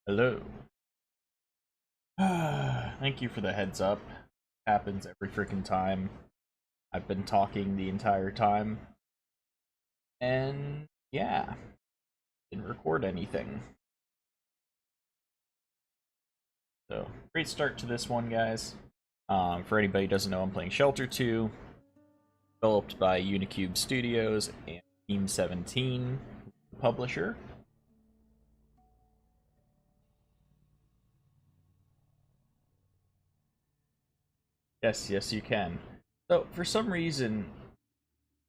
Hello. Thank you for the heads up. Happens every freaking time. I've been talking the entire time. And yeah, didn't record anything. So, great start to this one, guys. For anybody who doesn't know, I'm playing Shelter 2, developed by Unicube Studios and Team 17, the publisher. Yes, you can. So, for some reason,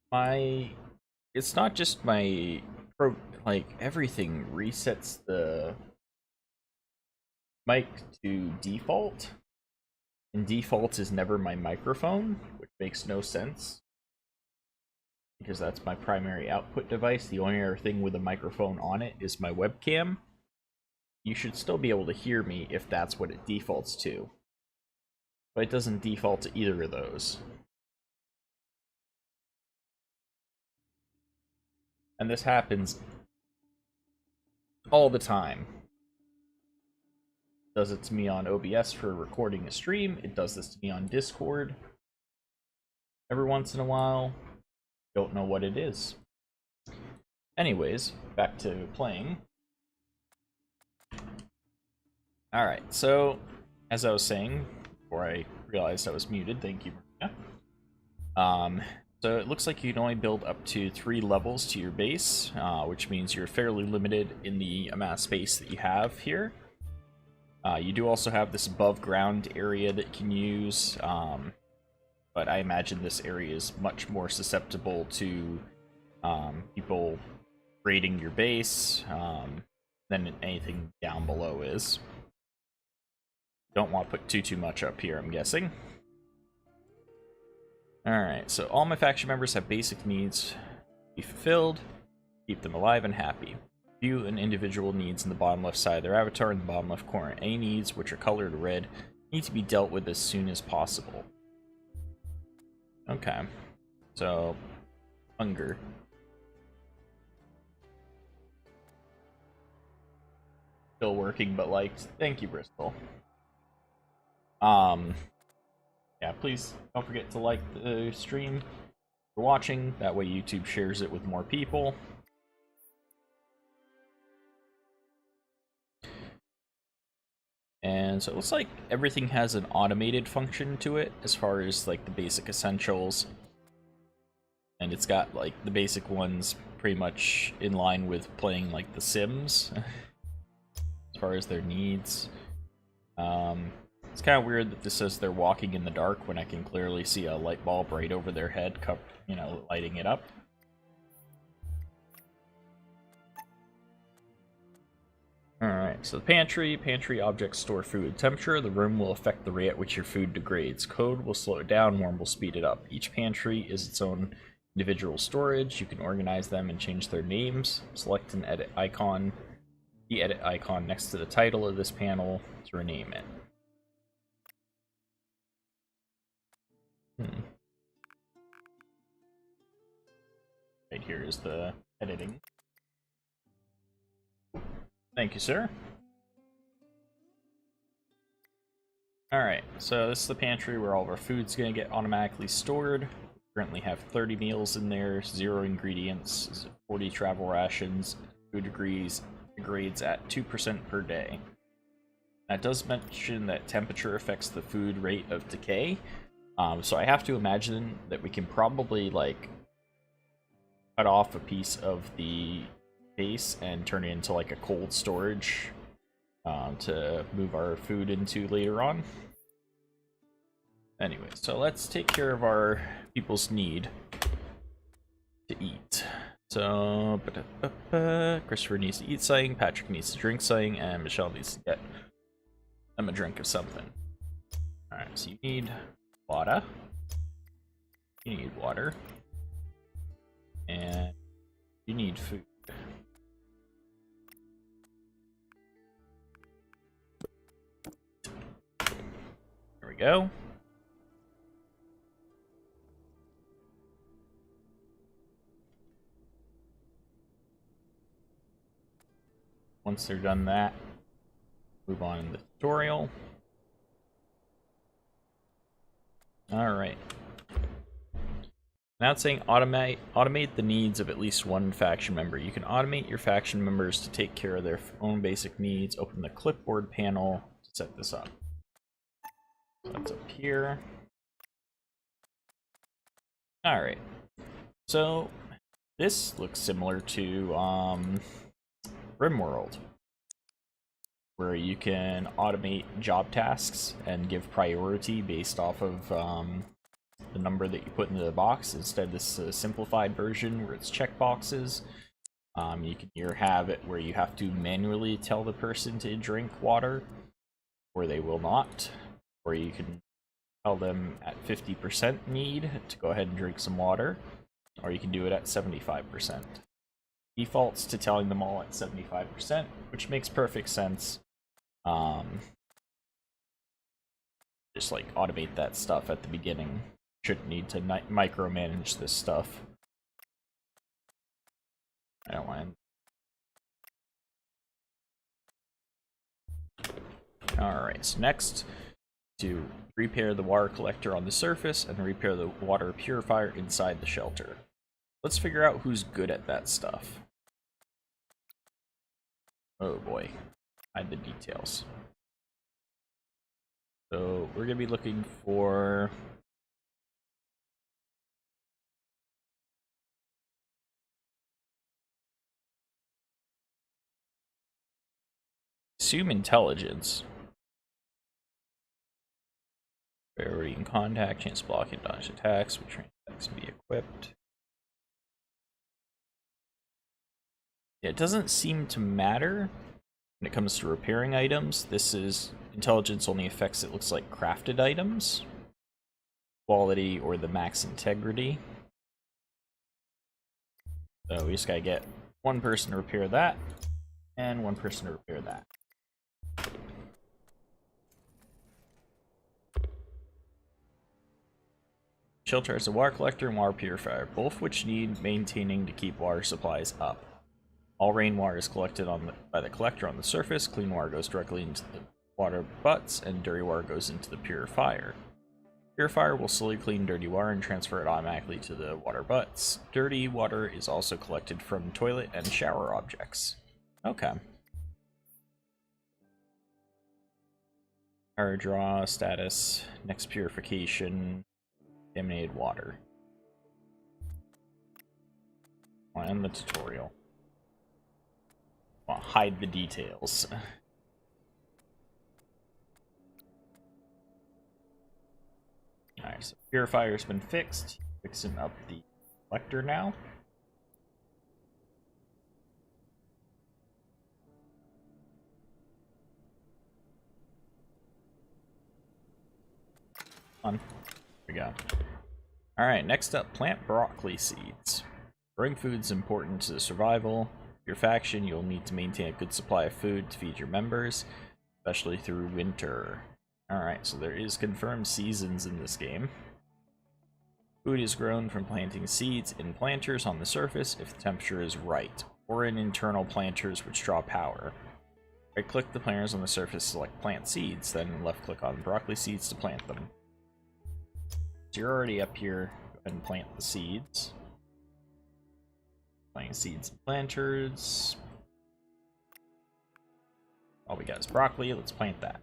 my it's not just my like everything resets the mic to default, and default is never my microphone, which makes no sense because that's my primary output device. The only other thing with a microphone on it is my webcam. You should still be able to hear me if that's what it defaults to, but it doesn't default to either of those. And this happens all the time. It does it to me on OBS for recording a stream. It does this to me on Discord every once in a while. Don't know what it is. Anyways, back to playing. Alright, so as I was saying before I realized I was muted, thank you, Maria. So it looks like you can only build up to 3 levels to your base, which means you're fairly limited in the amount of space that you have here. You do also have this above ground area that you can use, but I imagine this area is much more susceptible to people raiding your base than anything down below is. Don't want to put too much up here, I'm guessing. Alright, so all my faction members have basic needs be fulfilled, keep them alive and happy. View an individual needs in the bottom left side of their avatar in the bottom left corner. Any needs which are colored red need to be dealt with as soon as possible. Okay, so hunger. Still working but liked. Thank you, Bristol. Yeah, please don't forget to like the stream for watching. That way YouTube shares it with more people. And so it looks like everything has an automated function to it as far as like the basic essentials. And it's got like the basic ones pretty much in line with playing like The Sims as far as their needs. It's kind of weird that this says they're walking in the dark when I can clearly see a light bulb right over their head, you know, lighting it up. Alright, so the pantry objects store food. Temperature, the room will affect the rate at which your food degrades. Code will slow it down, warm will speed it up. Each pantry is its own individual storage. You can organize them and change their names. Select an edit icon, the edit icon next to the title of this panel to rename it. Right here is the editing. Thank you, sir. Alright, so this is the pantry where all of our food's going to get automatically stored. We currently have 30 meals in there, 0 ingredients, 40 travel rations, food degrades at 2% per day. That does mention that temperature affects the food rate of decay, so I have to imagine that we can probably, like, cut off a piece of the base and turn it into, like, a cold storage to move our food into later on. Anyway, so let's take care of our people's need to eat. So, Christopher needs to eat something, Patrick needs to drink something, and Michelle needs to get them a drink of something. Alright, so you need water. You need water. And you need food. There we go. Once they're done that, Move on in the tutorial. Alright. Now it's saying automate the needs of at least one faction member. You can automate your faction members to take care of their own basic needs. Open the clipboard panel to set this up. So that's up here. Alright. So this looks similar to RimWorld, where you can automate job tasks and give priority based off of the number that you put into the box. Instead, this is a simplified version where it's checkboxes. You can either have it where you have to manually tell the person to drink water, or they will not, or you can tell them at 50% need to go ahead and drink some water, or you can do it at 75%. Defaults to telling them all at 75%, which makes perfect sense. Just like automate that stuff at the beginning. Shouldn't need to micromanage this stuff. I don't want. Alright, so next, to repair the water collector on the surface and repair the water purifier inside the shelter. Let's figure out who's good at that stuff. Oh boy, hide the details. So we're gonna be looking for assume intelligence. Priority in contact, chance block and dodge attacks, which attacks can be equipped. Yeah, it doesn't seem to matter when it comes to repairing items. This is intelligence only affects, it looks like, crafted items, quality, or the max integrity. So we just gotta get one person to repair that, and one person to repair that. Shelter has a water collector and water purifier, both which need maintaining to keep water supplies up. All rainwater is collected by the collector on the surface. Clean water goes directly into the water butts, and dirty water goes into the purifier. Purifier will slowly clean dirty water and transfer it automatically to the water butts. Dirty water is also collected from toilet and shower objects. Okay. Power draw status, next purification, contaminated water. I'll end the tutorial. I'll hide the details. Alright, so purifier's been fixed. Fixing up the collector now. On. Here we go. Alright, next up, plant broccoli seeds. Growing food is important to the survival of your faction. You'll need to maintain a good supply of food to feed your members, especially through winter. Alright, so there is confirmed seasons in this game. Food is grown from planting seeds in planters on the surface if the temperature is right, or in internal planters which draw power. Right-click the planters on the surface, select plant seeds, then left-click on broccoli seeds to plant them. So you're already up here, go ahead and plant the seeds. Planting seeds in planters. All we got is broccoli, let's plant that.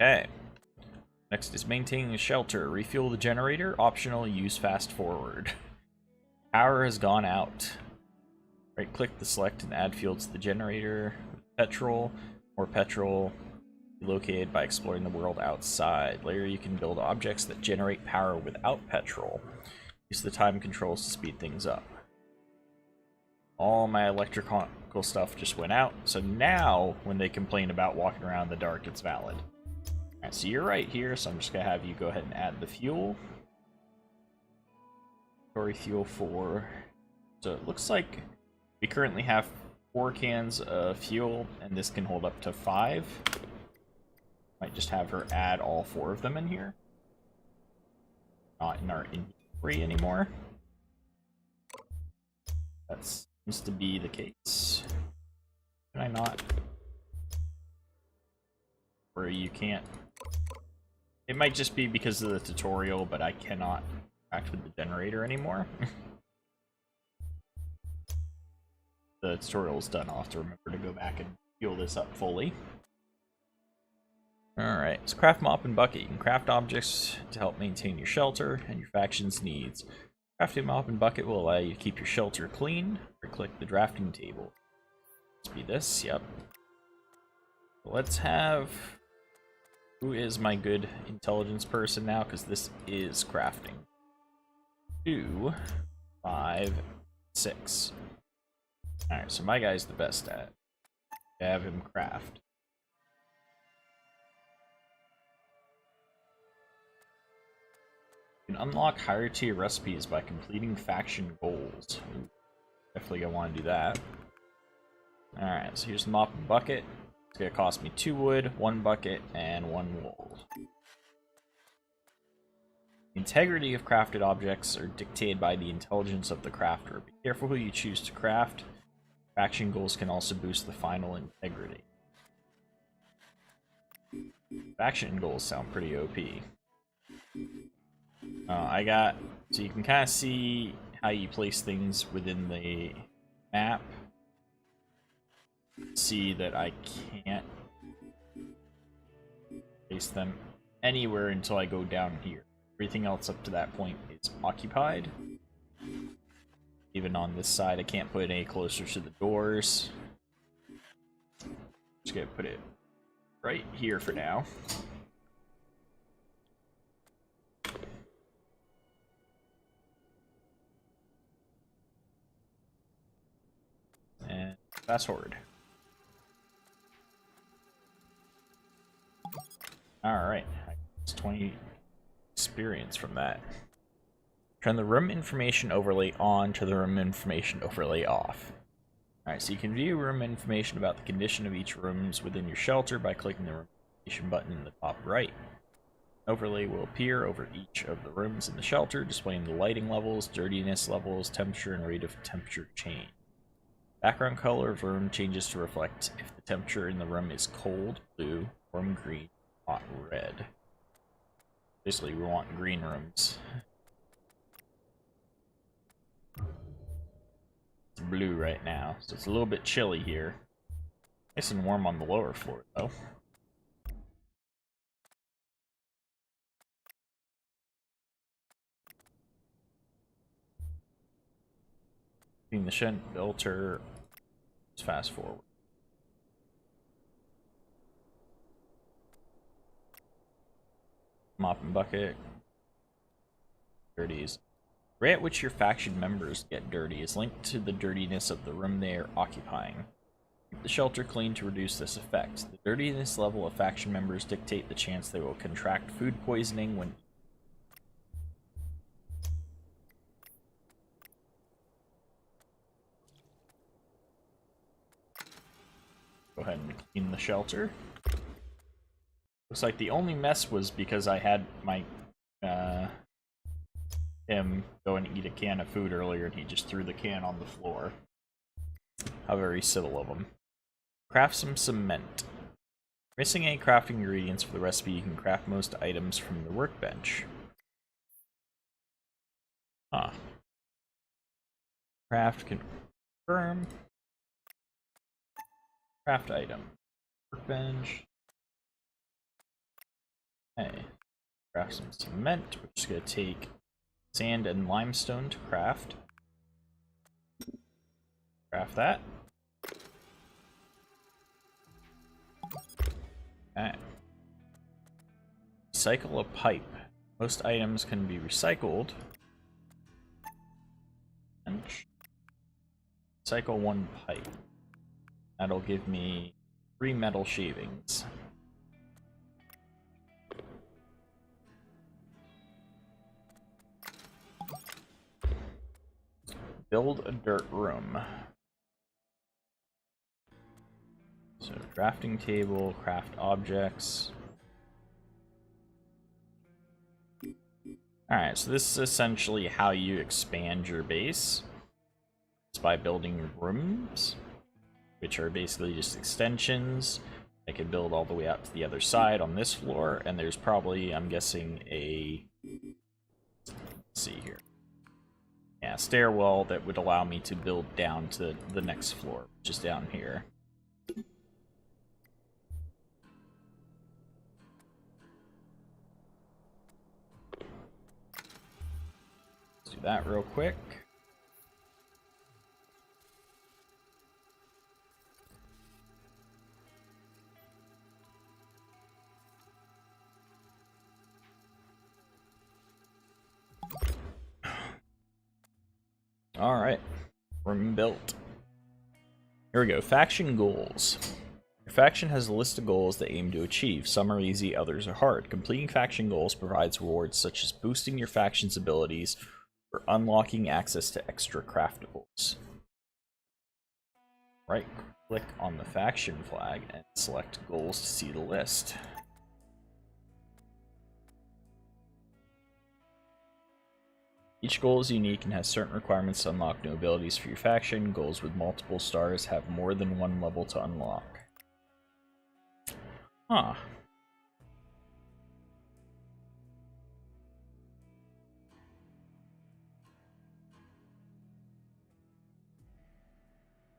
Okay. Next is maintaining a shelter. Refuel the generator. Optional, use fast forward. Power has gone out. Right click the select and add fuel to the generator. Petrol. More petrol located by exploring the world outside. Later you can build objects that generate power without petrol. Use the time controls to speed things up. All my electrical stuff just went out, so now when they complain about walking around in the dark, it's valid. Alright, so you're right here, so I'm just gonna have you go ahead and add the fuel. Story fuel 4. So it looks like we currently have 4 cans of fuel, and this can hold up to 5. Might just have her add all 4 of them in here. not in our inventory anymore. That seems to be the case. Can I not? Where you can't. It might just be because of the tutorial, but I cannot interact with the generator anymore. The tutorial is done. I'll have to remember to go back and heal this up fully. Alright, so craft mop and bucket. You can craft objects to help maintain your shelter and your faction's needs. Crafting mop and bucket will allow you to keep your shelter clean, or click the drafting table. Let's be this, yep. Let's have... Who is my good intelligence person now? Because this is crafting. 2, 5, 6. Alright, so my guy's the best at it. Have him craft. You can unlock higher tier recipes by completing faction goals. Ooh, definitely gonna want to do that. Alright, so here's the mop and bucket. It's gonna cost me 2 wood, 1 bucket, and 1 wool. The integrity of crafted objects are dictated by the intelligence of the crafter. Be careful who you choose to craft. Faction goals can also boost the final integrity. Faction goals sound pretty OP. So you can kind of see how you place things within the map. See that I can't place them anywhere until I go down here. Everything else up to that point is occupied. Even on this side, I can't put it any closer to the doors. Just gonna put it right here for now. And fast forward. Alright, it's 20 experience from that. Turn the room information overlay on to the room information overlay off. Alright, so you can view room information about the condition of each rooms within your shelter by clicking the room information button in the top right. Overlay will appear over each of the rooms in the shelter, displaying the lighting levels, dirtiness levels, temperature, and rate of temperature change. Background color of room changes to reflect if the temperature in the room is cold, blue, warm green, hot red. Basically, we want green rooms. It's blue right now, so it's a little bit chilly here. Nice and warm on the lower floor, though. Clean the shelter. Let's fast forward. Mop and bucket. Dirties. The rate at which your faction members get dirty is linked to the dirtiness of the room they are occupying. Keep the shelter clean to reduce this effect. The dirtiness level of faction members dictate the chance they will contract food poisoning when go ahead and clean the shelter. Looks like the only mess was because I had my him go and eat a can of food earlier and he just threw the can on the floor. How very civil of him. Craft some cement. Missing any crafting ingredients for the recipe, you can craft most items from the workbench. Huh. Craft confirm. Craft item. Workbench. Okay. Craft some cement, which is going to take sand and limestone to craft. Craft that. Okay. Recycle a pipe. Most items can be recycled. And recycle 1 pipe. That'll give me 3 metal shavings. Build a dirt room. So, crafting table, craft objects. Alright, so this is essentially how you expand your base. It's by building rooms, which are basically just extensions. I could build all the way out to the other side on this floor, and there's probably, I'm guessing, let's see here. Yeah, stairwell that would allow me to build down to the next floor, which is down here. Let's do that real quick. Alright, room built. Here we go, faction goals. Your faction has a list of goals they aim to achieve. Some are easy, others are hard. Completing faction goals provides rewards such as boosting your faction's abilities or unlocking access to extra craftables. Right-click on the faction flag and select goals to see the list. Each goal is unique and has certain requirements to unlock new abilities for your faction. Goals with multiple stars have more than one level to unlock. Huh.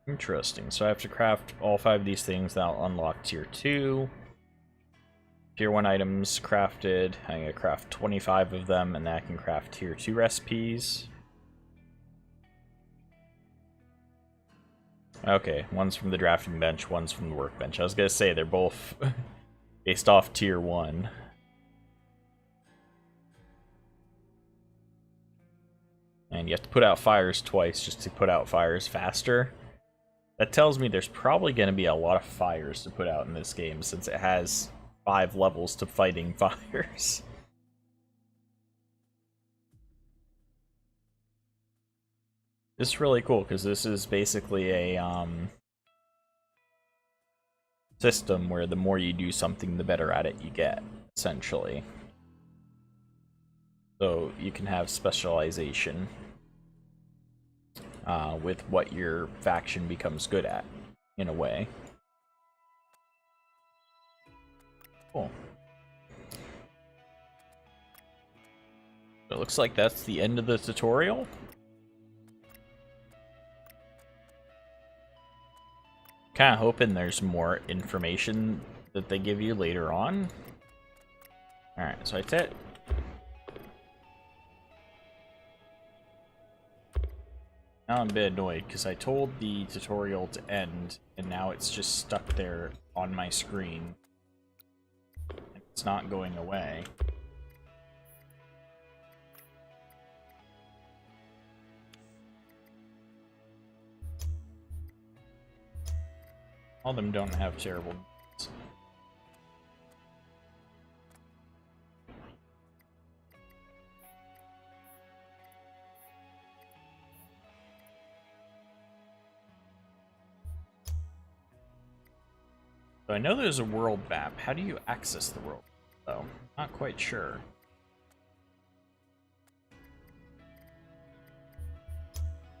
Interesting. So I have to craft all 5 of these things. That'll unlock tier 2. Tier 1 items crafted. I'm going to craft 25 of them, and then I can craft tier 2 recipes. Okay, one's from the drafting bench, one's from the workbench. I was going to say, they're both based off tier 1. And you have to put out fires twice just to put out fires faster. That tells me there's probably going to be a lot of fires to put out in this game, since it has 5 levels to fighting fires. This is really cool, because this is basically a system where the more you do something, the better at it you get, essentially. So you can have specialization with what your faction becomes good at, in a way. Cool. It looks like that's the end of the tutorial. Kind of hoping there's more information that they give you later on. Alright, so that's it. Now I'm a bit annoyed because I told the tutorial to end, and now it's just stuck there on my screen. It's not going away. All of them don't have terrible names. So I know there's a world map. How do you access the world, though? Not quite sure.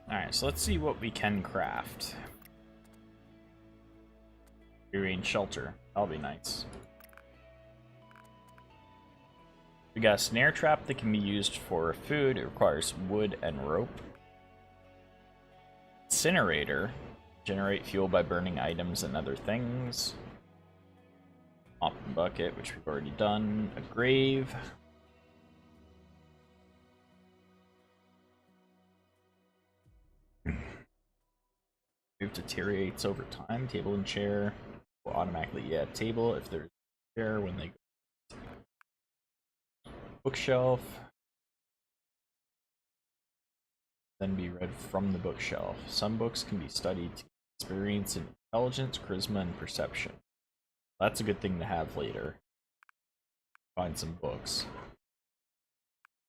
Alright, so let's see what we can craft. Rearrange shelter. That'll be nice. We got a snare trap that can be used for food. It requires wood and rope. Incinerator. Generate fuel by burning items and other things. Mop and bucket, which we've already done. A grave. Grave deteriorates over time. Table and chair will automatically table if there's a chair when they go. Bookshelf. Then be read from the bookshelf. Some books can be studied to experience in intelligence, charisma, and perception. That's a good thing to have later. Find some books.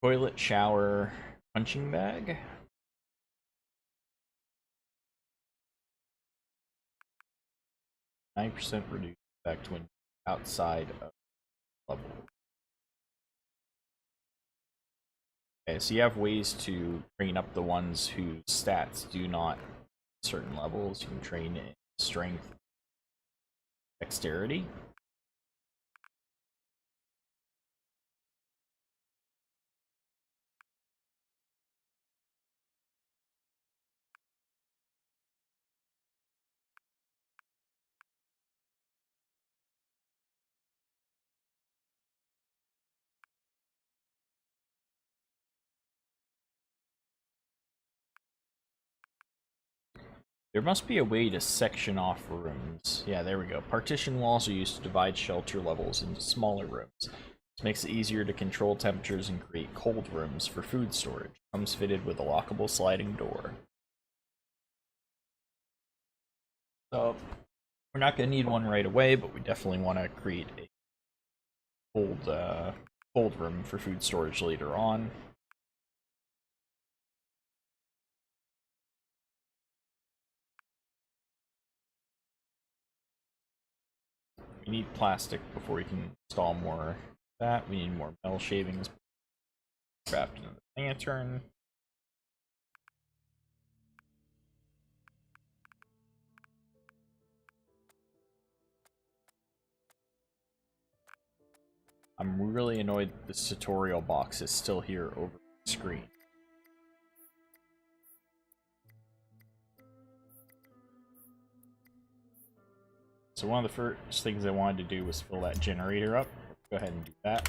Toilet, shower, punching bag. %9 reduced effect when outside of level. Okay, so you have ways to train up the ones whose stats do not certain levels. You can train in strength, dexterity. There must be a way to section off rooms. Yeah, there we go. Partition walls are used to divide shelter levels into smaller rooms. This makes it easier to control temperatures and create cold rooms for food storage. Comes fitted with a lockable sliding door. So, we're not going to need one right away, but we definitely want to create a cold room for food storage later on. We need plastic before we can install more of that. We need more metal shavings. Craft another lantern. I'm really annoyed that this tutorial box is still here over the screen. So one of the first things I wanted to do was fill that generator up. Go ahead and do that.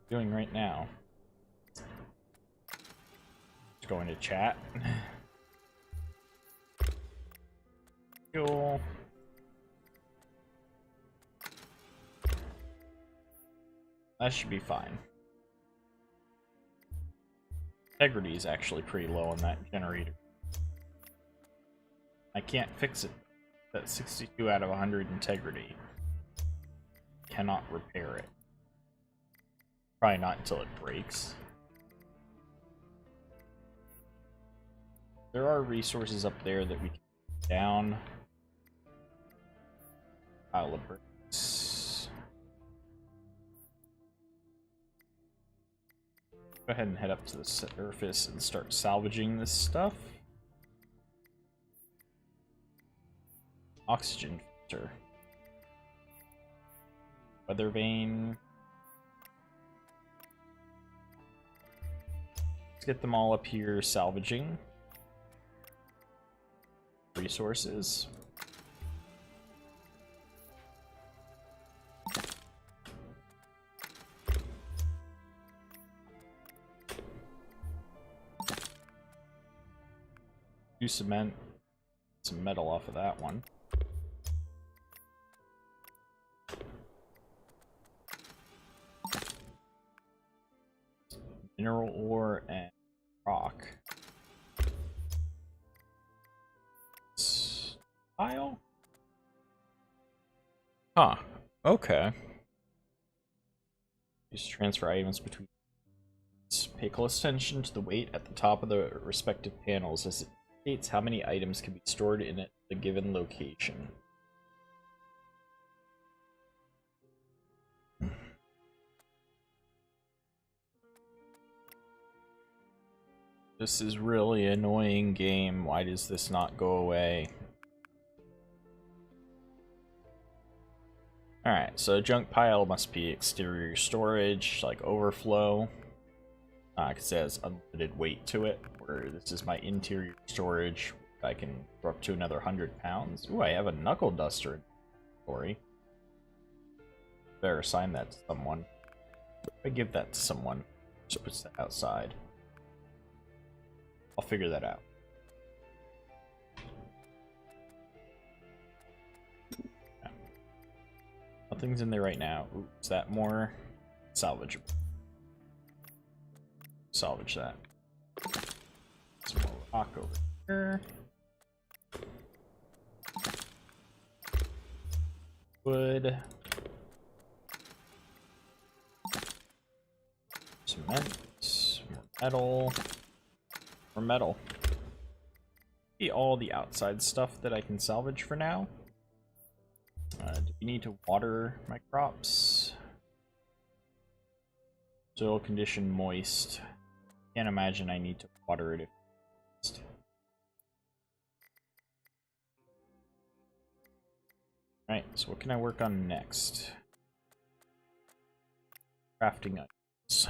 Doing right now. Just going to chat. Cool. That should be fine. Integrity is actually pretty low on that generator. I can't fix it. That's 62 out of 100 integrity. Cannot repair it. Probably not until it breaks. There are resources up there that we can put down. Pile of bricks. Go ahead and head up to the surface and start salvaging this stuff. Oxygen filter. Weather vane. Let's get them all up here salvaging. Resources. Do cement. Some metal off of that one. Mineral ore and rock. Pile? Huh. Okay. Just transfer items between. Pay close attention to the weight at the top of the respective panels as it states how many items can be stored in a given location. This is really annoying game. Why does this not go away? Alright, so junk pile must be exterior storage, like overflow. Because it has unlimited weight to it, where this is my interior storage. I can go up to another 100 pounds. Ooh, I have a knuckle duster inventory. Better assign that to someone. If I give that to someone, just puts that outside. I'll figure that out. Yeah. Nothing's in there right now. Ooh, is that more salvageable? Salvage that. Some more rock over here. Wood. Cement. More metal. More metal. Be all the outside stuff that I can salvage for now. Do we need to water my crops? Soil condition moist. Can't imagine I need to water it if it's moist. Alright, so what can I work on next? Crafting items.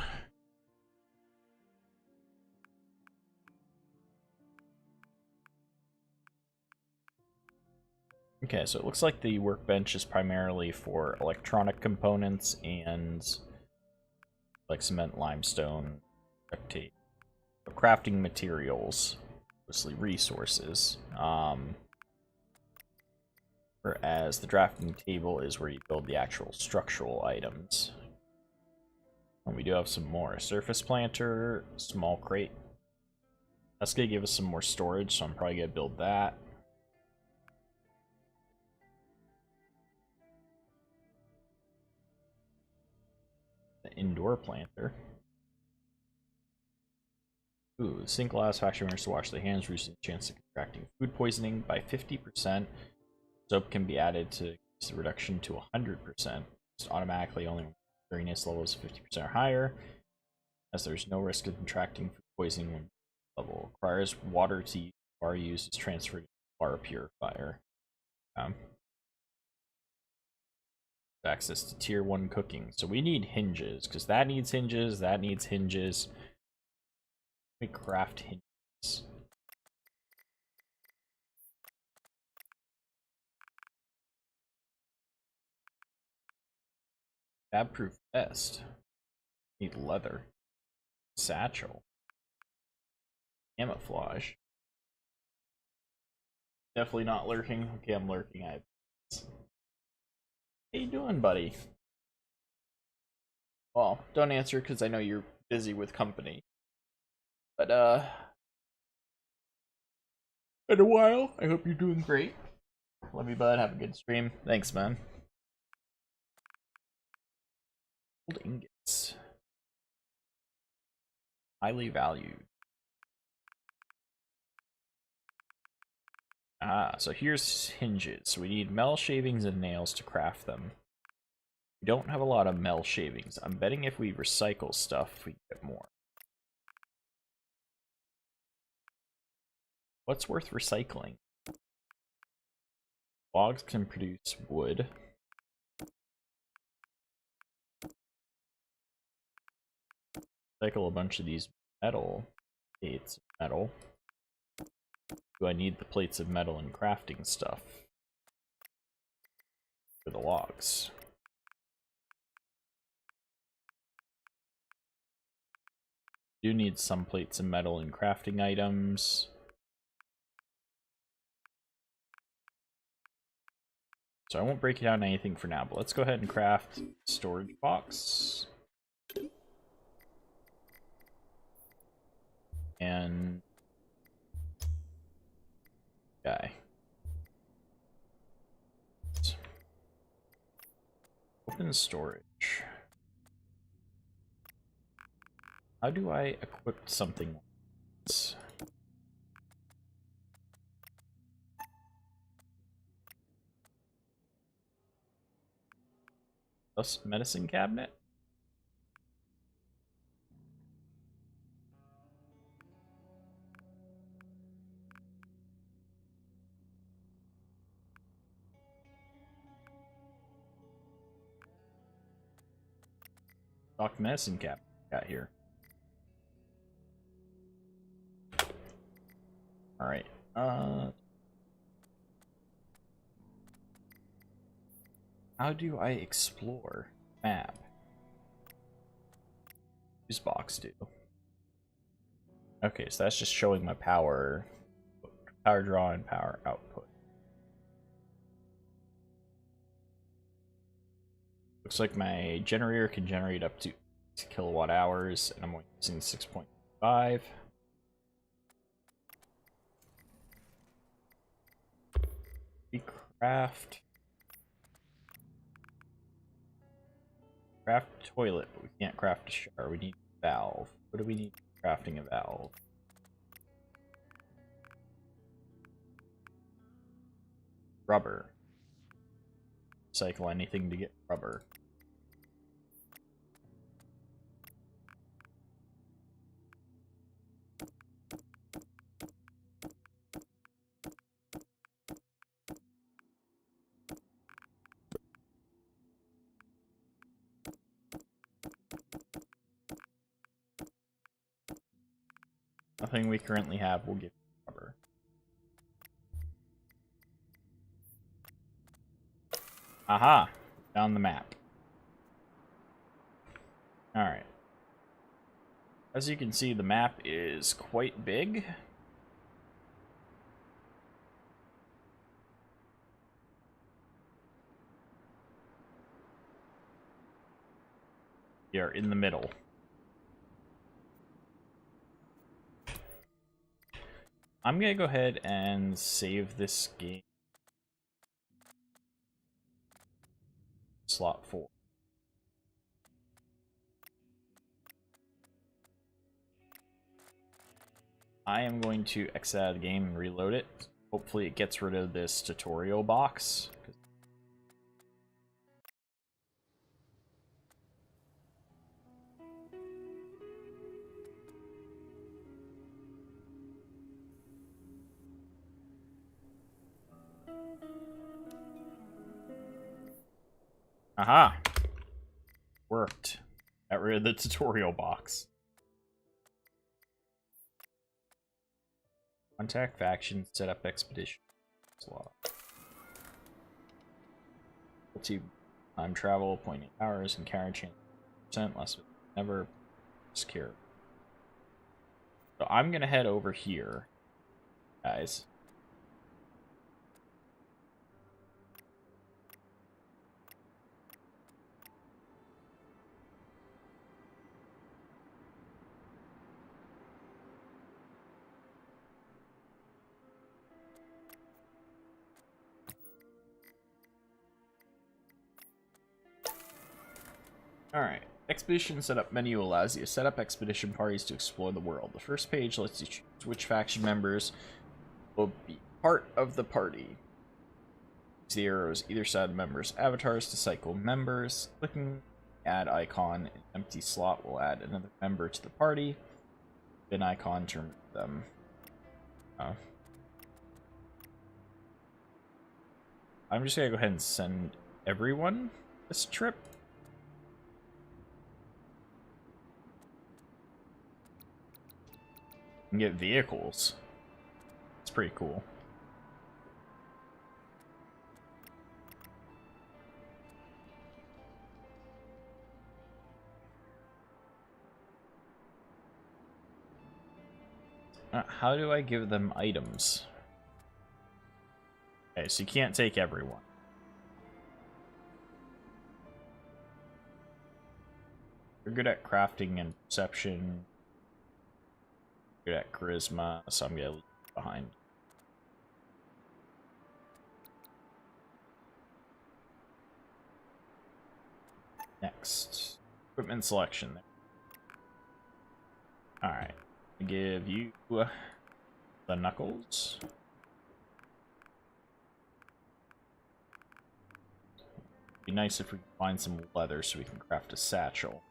Okay, so it looks like the workbench is primarily for electronic components and like cement, limestone, duct tape. So crafting materials, mostly resources. Whereas the drafting table is where you build the actual structural items. And we do have some more. Surface planter, small crate. That's gonna give us some more storage, so I'm probably gonna build that. The indoor planter. Ooh, the sink allows factory owners to wash their hands, reducing the chance of contracting food poisoning by 50%. Soap can be added to increase the reduction to 100%. Just automatically only when dirtiness levels 50% or higher, as there's no risk of contracting food poisoning when level. Requires water to use. Water used is transferred to a water purifier. Access to tier 1 cooking. So we need hinges, because that needs hinges, that needs hinges. Let me craft hinges. Fab-proof vest. Need leather. Satchel. Camouflage. Definitely not lurking. Okay, I'm lurking. How you doing, buddy? Well, don't answer because I know you're busy with company. But, in a while, I hope you're doing great. Love you, bud. Have a good stream. Thanks, man. Gold ingots. Highly valued. Ah, so here's hinges. We need metal shavings and nails to craft them. We don't have a lot of metal shavings. I'm betting if we recycle stuff, we get more. What's worth recycling? Logs can produce wood. Recycle a bunch of these metal plates of metal. Do I need the plates of metal and crafting stuff for the logs? Do need some plates of metal and crafting items. So I won't break it down anything for now, but let's go ahead and craft storage box. And guy. Open storage. How do I equip something like this? Plus medicine cabinet? Stock medicine cabinet got here. Alright. How do I explore map? Use box do. Okay, so that's just showing my power draw and power output. Looks like my generator can generate up to 6 kilowatt hours, and I'm only using 6.5. We craft toilet, but we can't craft a shower. We need a valve. What do we need for crafting a valve? Rubber. Recycle anything to get rubber. Nothing we currently have will give you rubber. Aha! Found the map. Alright. As you can see, the map is quite big. We are in the middle. I'm gonna go ahead and save this game. Slot 4. I am going to exit out of the game and reload it. Hopefully it gets rid of this tutorial box. Aha! Worked. Got rid of the tutorial box. Contact faction, set up expedition slot. Time travel, 0.8 hours, and carry chance percent less never secure. So I'm gonna head over here, guys. Alright, expedition setup menu allows you to set up expedition parties to explore the world. The first page lets you choose which faction members will be part of the party. Use the arrows either side of the members' avatars to cycle members. Clicking add icon in empty slot will add another member to the party. Bin icon to remove them. I'm just gonna go ahead and send everyone this trip. And get vehicles. It's pretty cool. How do I give them items? Okay, so you can't take everyone. You're good at crafting and perception. Good at charisma, so I'm gonna leave it behind. Next, equipment selection. All right, I give you the knuckles. Be nice if we could find some leather so we can craft a satchel.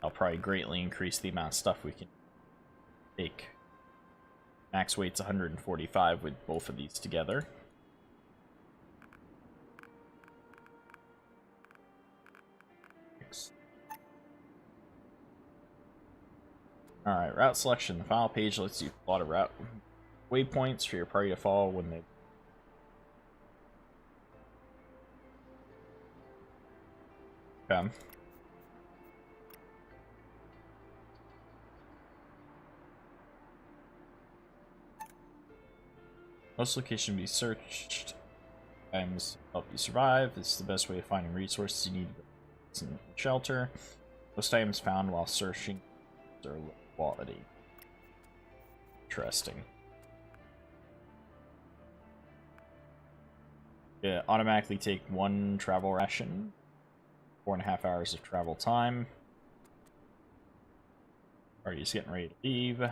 I'll probably greatly increase the amount of stuff we can take. Max weight's 145 with both of these together. Alright, route selection. The final page lets you plot a route waypoints for your party to follow when they... come. Most locations be searched. Items help you survive. This is the best way of finding resources you need in shelter. Most items found while searching are low quality. Interesting. Yeah, automatically take 1 travel ration. 4.5 hours of travel time. Party's getting ready to leave.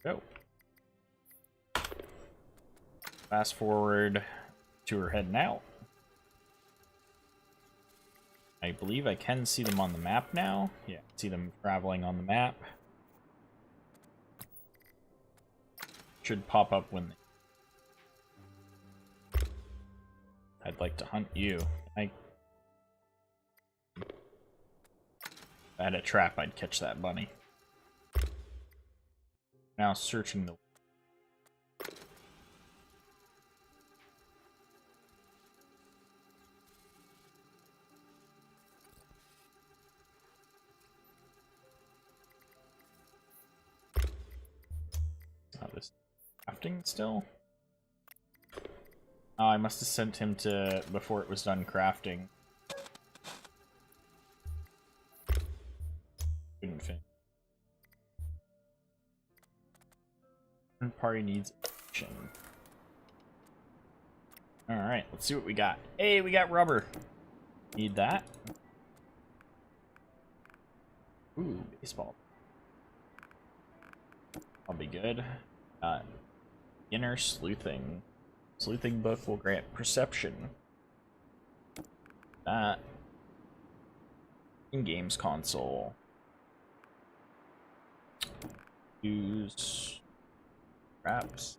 Go. Fast forward to her heading out. I believe I can see them on the map now. Yeah, see them traveling on the map. Should pop up when they... I'd like to hunt you. If I had a trap, I'd catch that bunny. Now searching the... Oh, this crafting still? Oh, I must have sent him to before it was done crafting. Couldn't finish. Party needs action. Alright, let's see what we got. Hey, we got rubber. Need that. Ooh, baseball. I'll be good. Inner sleuthing. Sleuthing book will grant perception. That. In-games console. Use traps.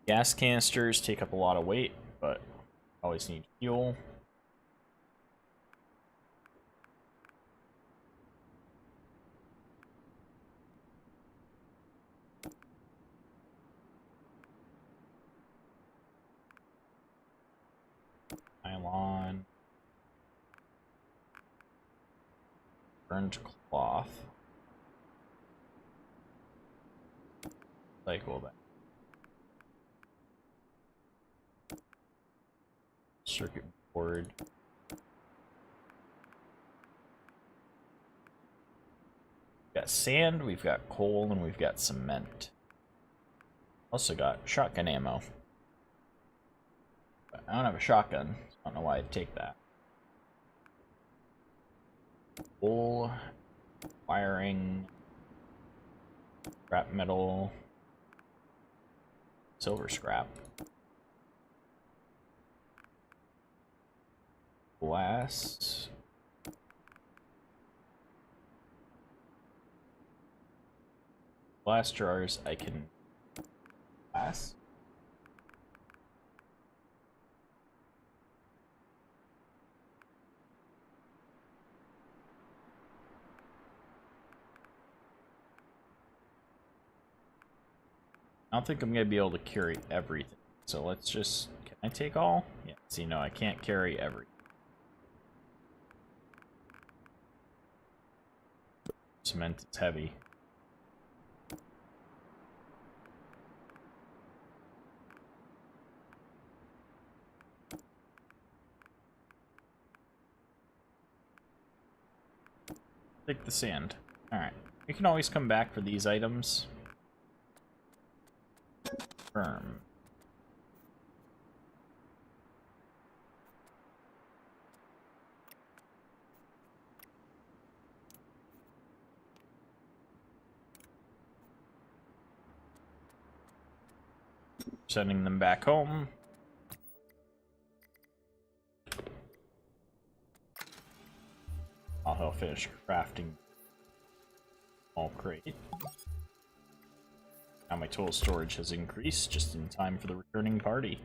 Gas canisters take up a lot of weight, but always need fuel. Nylon. Burned cloth. Cycle that. Circuit board. We've got sand, we've got coal, and we've got cement. Also got shotgun ammo. But I don't have a shotgun, so I don't know why I'd take that. Coal, wiring, scrap metal, silver scrap. Glass. Glass jars I can glass. I don't think I'm gonna be able to carry everything. So let's just, can I take all? Yeah, see, no, I can't carry everything. Cement is heavy. Take the sand. Alright. We can always come back for these items. Firm. Sending them back home. I'll help finish crafting all crate. Now my tool storage has increased just in time for the returning party.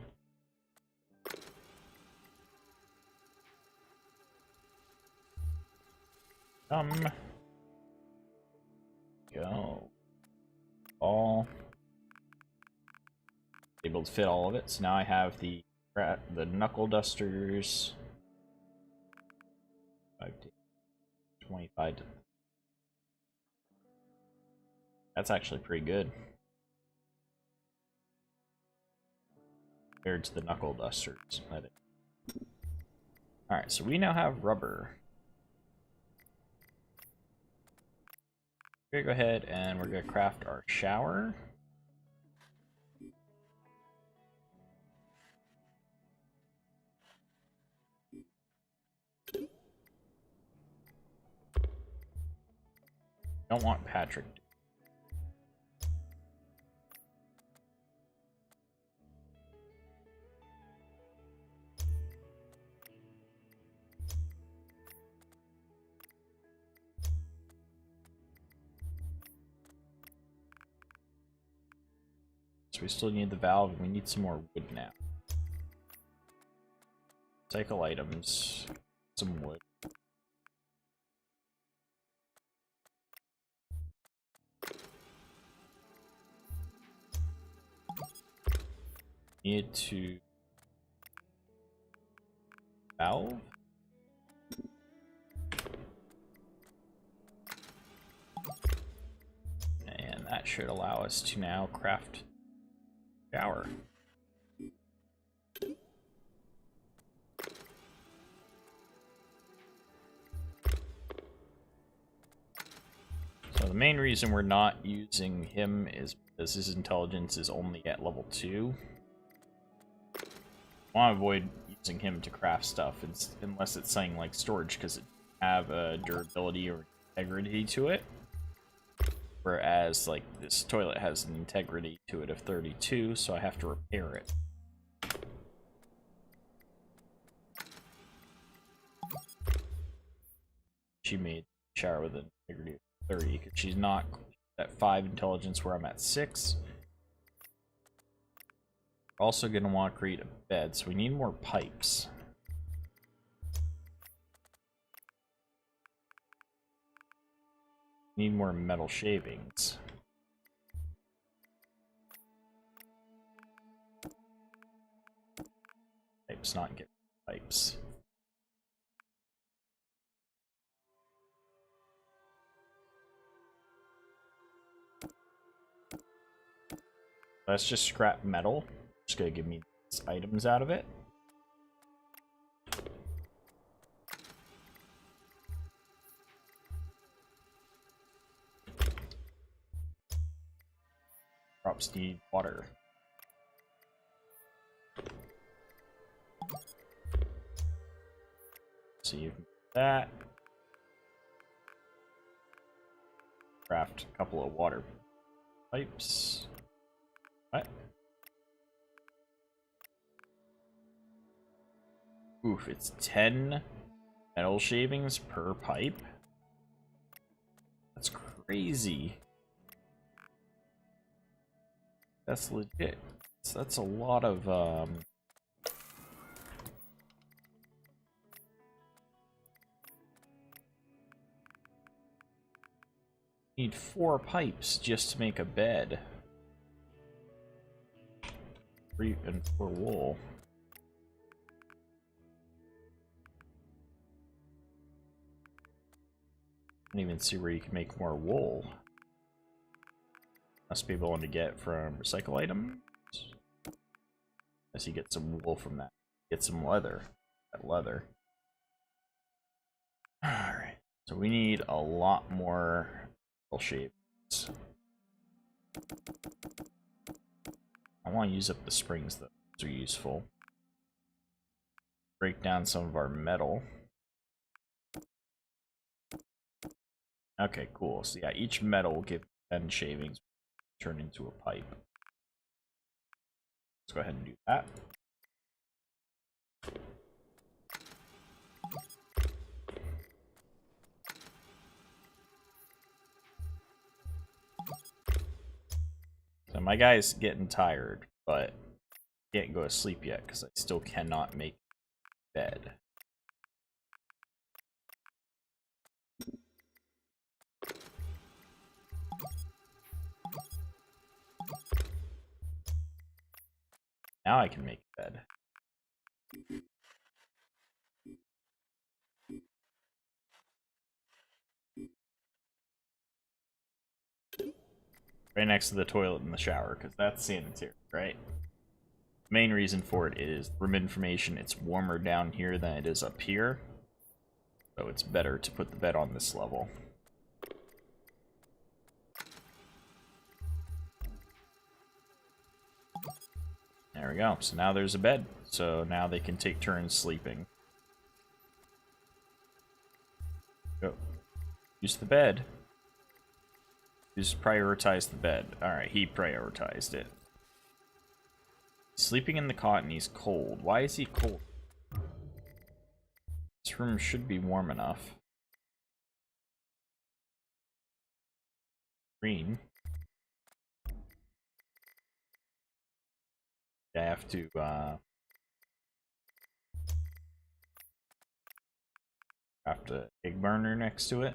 Go. All. Able to fit all of it, so now I have the knuckle dusters. 5 to 25. That's actually pretty good compared to the knuckle dusters. Alright, so we now have rubber. We're gonna go ahead and we're gonna craft our shower. Don't want Patrick. So we still need the valve, and we need some more wood now. Cycle items, some wood. Need to valve. And that should allow us to now craft shower. So the main reason we're not using him is because his intelligence is only at level 2. I want to avoid using him to craft stuff unless it's something like storage, because it have a durability or integrity to it. Whereas, like, this toilet has an integrity to it of 32, so I have to repair it. She made shower with an integrity of 30, because she's not at 5 intelligence where I'm at 6. Also going to want to create a bed, so we need more pipes. Need more metal shavings. Pipes, not get pipes. Let's just scrap metal. Just gonna give me items out of it. Crops need water. So you can do that. Craft a couple of water pipes. What? Oof, it's 10 metal shavings per pipe. That's crazy. That's legit. So that's a lot of need 4 pipes just to make a bed. 3 and 4 wool. I don't even see where you can make more wool. Must be willing to get from recycle items. Unless you get some wool from that. Get some leather. That leather. Alright. So we need a lot more shapes. I want to use up the springs though. Those are useful. Break down some of our metal. Okay, cool. So yeah, each metal will give 10 shavings, turn into a pipe. Let's go ahead and do that. So my guy's getting tired, but can't go to sleep yet because I still cannot make bed. Now I can make bed. Right next to the toilet and the shower, because that's sanitary, right? Main reason for it is, room information, it's warmer down here than it is up here. So it's better to put the bed on this level. There we go. So now there's a bed. So now they can take turns sleeping. Go. Use the bed. Just prioritize the bed. Alright, he prioritized it. Sleeping in the cot and he's cold. Why is he cold? This room should be warm enough. Green. I have to craft an egg burner next to it.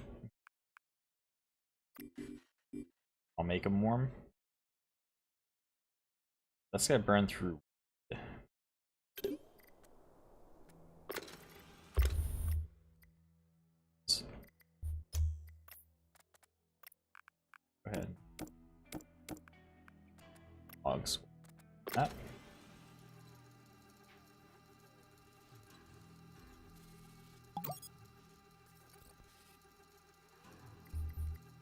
I'll make them warm. That's gonna burn through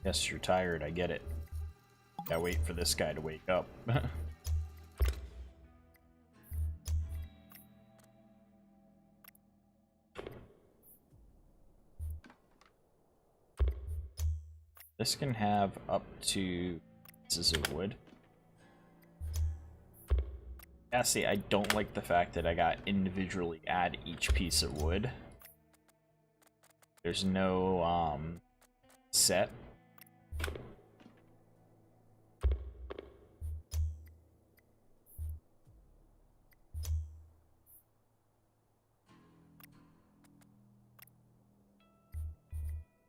Yes, you're tired, I get it. Gotta wait for this guy to wake up. This can have up to pieces of wood. Yeah, see, I don't like the fact that I got individually add each piece of wood. There's no, set.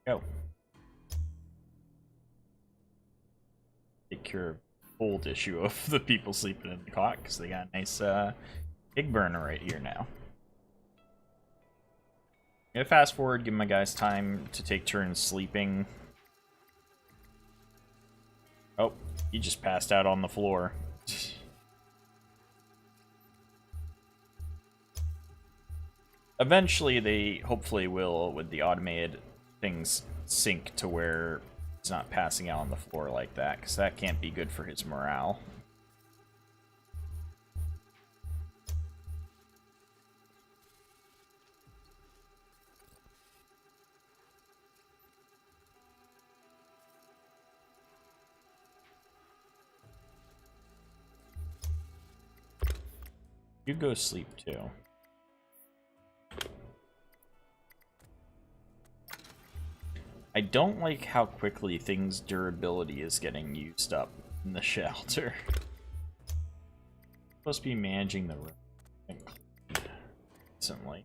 Go. Take care of the old issue of the people sleeping in the cot, because they got a nice, big burner right here now. I'm gonna fast forward, give my guys time to take turns sleeping. Oh, he just passed out on the floor. Eventually, they hopefully will, with the automated things, sync to where he's not passing out on the floor like that, because that can't be good for his morale. You go sleep too. I don't like how quickly things' durability is getting used up in the shelter. Supposed to be managing the room recently.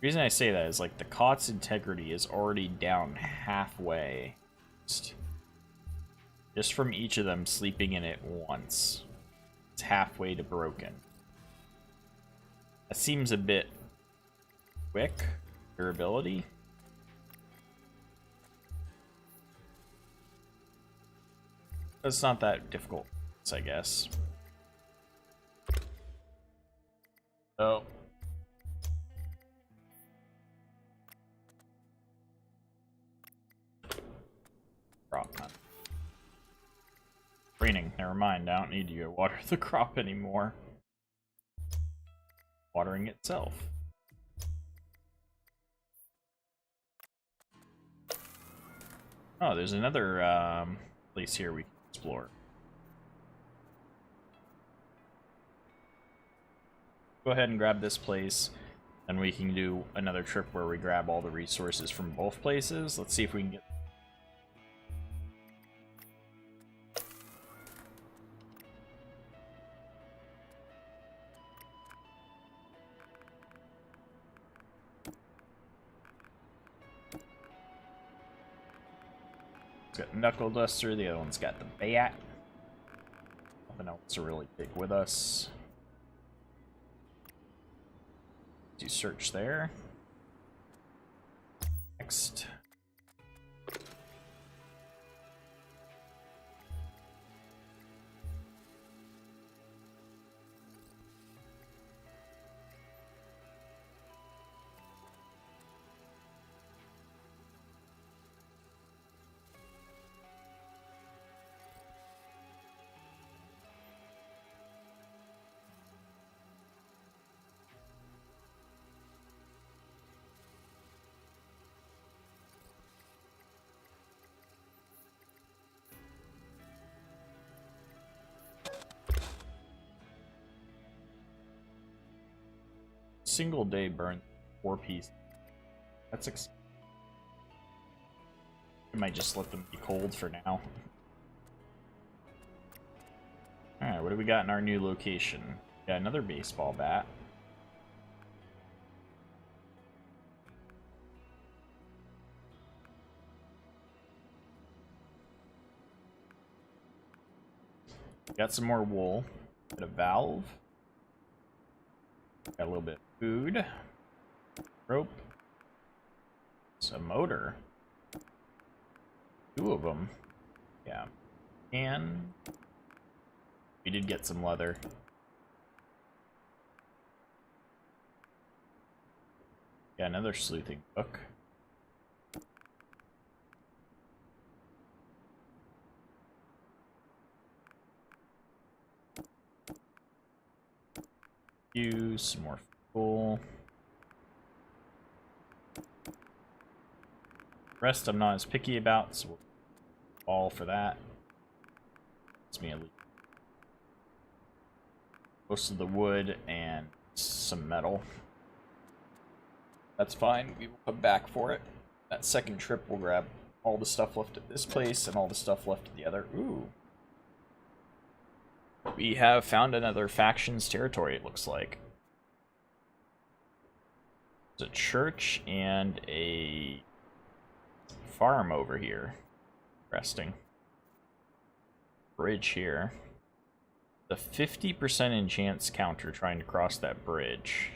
The reason I say that is like the cot's integrity is already down halfway. Just from each of them sleeping in it once. It's halfway to broken. That seems a bit quick. Durability. It's not that difficult, I guess. Oh. Crop nut. Raining. Never mind. I don't need you to water the crop anymore. Watering itself. Oh, there's another place here we can explore. Go ahead and grab this place, and we can do another trip where we grab all the resources from both places. Let's see if we can get... It's got Knuckle Duster, the other one's got the Bat. Nothing else to really take with us. Do search there. Next. Single day burn 4 pieces. That's I might just let them be cold for now. Alright, what do we got in our new location? Got another baseball bat. Got some more wool. Got a valve. Got a little bit of food. Rope. Some motor. 2 of them. Yeah. And we did get some leather. Yeah, another sleuthing book. Use some more fuel. Rest I'm not as picky about, so we'll all for that. It's me at least most of the wood and some metal. That's fine. We will come back for it. That second trip, we'll grab all the stuff left at this place and all the stuff left at the other. Ooh. We have found another faction's territory, it looks like. There's a church and a farm over here. Resting. Bridge here. The 50% enchance counter trying to cross that bridge.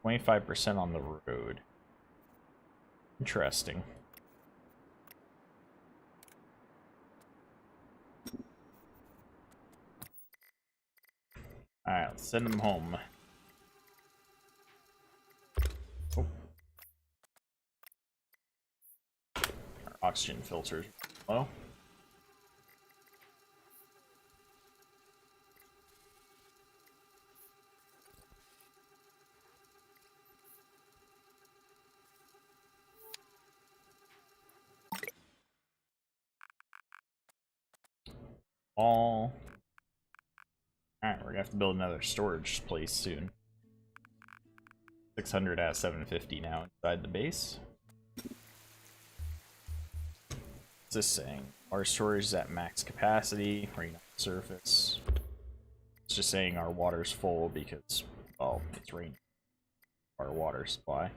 25% on the road. Interesting. Alright, let's send them home. Oh. Our oxygen filters low. All. Alright, we're gonna have to build another storage place soon. 600 out of 750 now inside the base. What's this saying? Our storage is at max capacity, rain on the surface. It's just saying our water's full because, well, it's raining. Our water supply.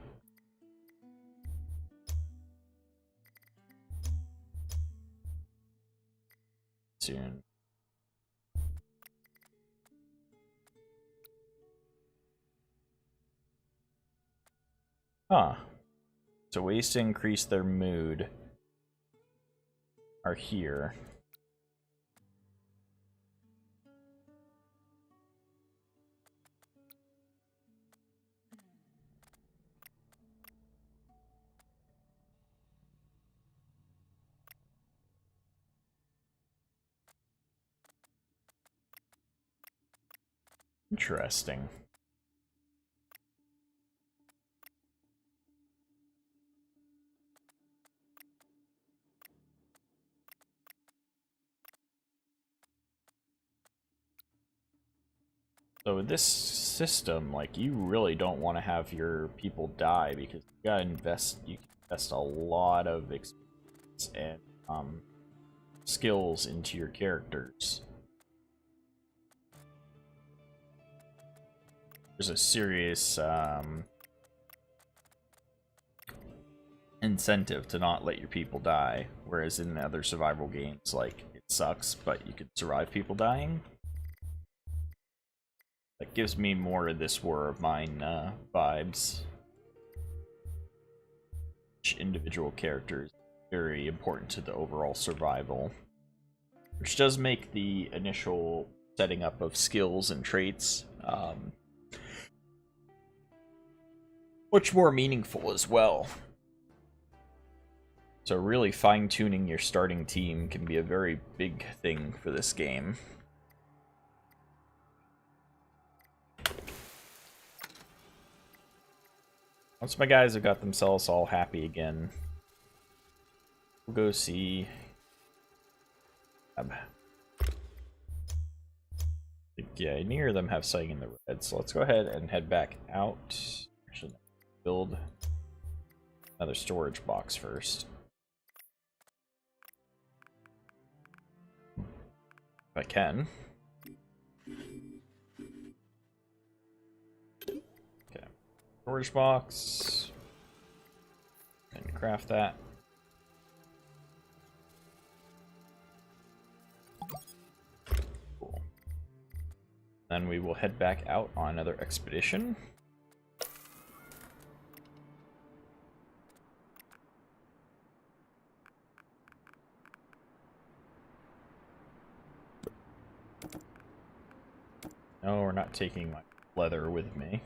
Soon. Huh. So ways to increase their mood are here. Interesting. So with this system, like, you really don't want to have your people die because you gotta invest. You can invest a lot of experience and skills into your characters. There's a serious incentive to not let your people die, whereas in other survival games, like, it sucks, but you could survive people dying. That gives me more of this War of Mine vibes. Each individual character is very important to the overall survival, which does make the initial setting up of skills and traits much more meaningful as well. So really fine-tuning your starting team can be a very big thing for this game. Once my guys have got themselves all happy again, we'll go see... Yeah, neither of them have sighting in the red, so let's go ahead and head back out. Actually, build another storage box first. If I can. Okay. Storage box. And craft that. Cool. Then we will head back out on another expedition. No, we're not taking my leather with me.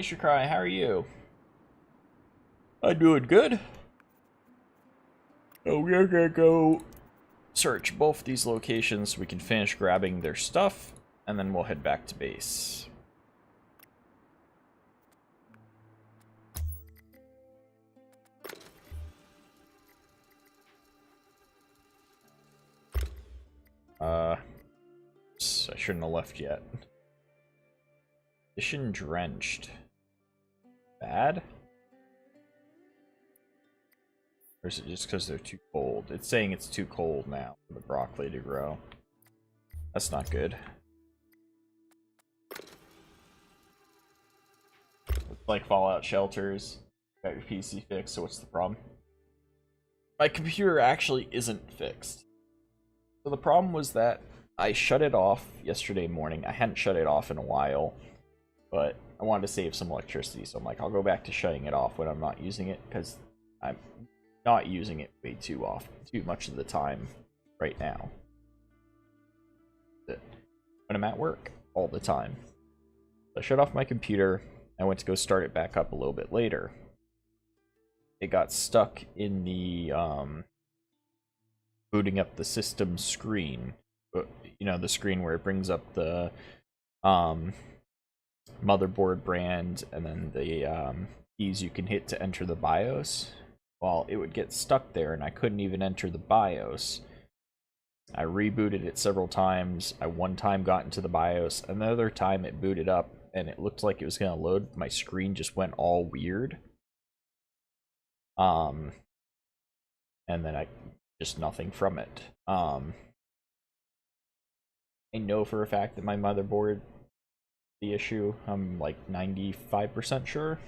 Cry, how are you? I'm doing good. So we're gonna go search both these locations so we can finish grabbing their stuff, and then we'll head back to base. I shouldn't have left yet. Mission drenched. Bad? Or is it just because they're too cold? It's saying it's too cold now for the broccoli to grow. That's not good. It's like Fallout shelters. Got your PC fixed, so what's the problem? My computer actually isn't fixed. So the problem was that I shut it off yesterday morning. I hadn't shut it off in a while, but I wanted to save some electricity, so I'm like, I'll go back to shutting it off when I'm not using it, because I'm not using it way too much of the time right now. When I'm at work all the time. So I shut off my computer. I went to go start it back up a little bit later. It got stuck in the booting up the system screen. You know, the screen where it brings up the motherboard brand and then the keys you can hit to enter the BIOS. Well, it would get stuck there and I couldn't even enter the BIOS. I rebooted it several times. I one time got into the BIOS. Another time it booted up and it looked like it was going to load. My screen just went all weird. And then just nothing from it. I know for a fact that my motherboard, the issue, I'm like 95% sure.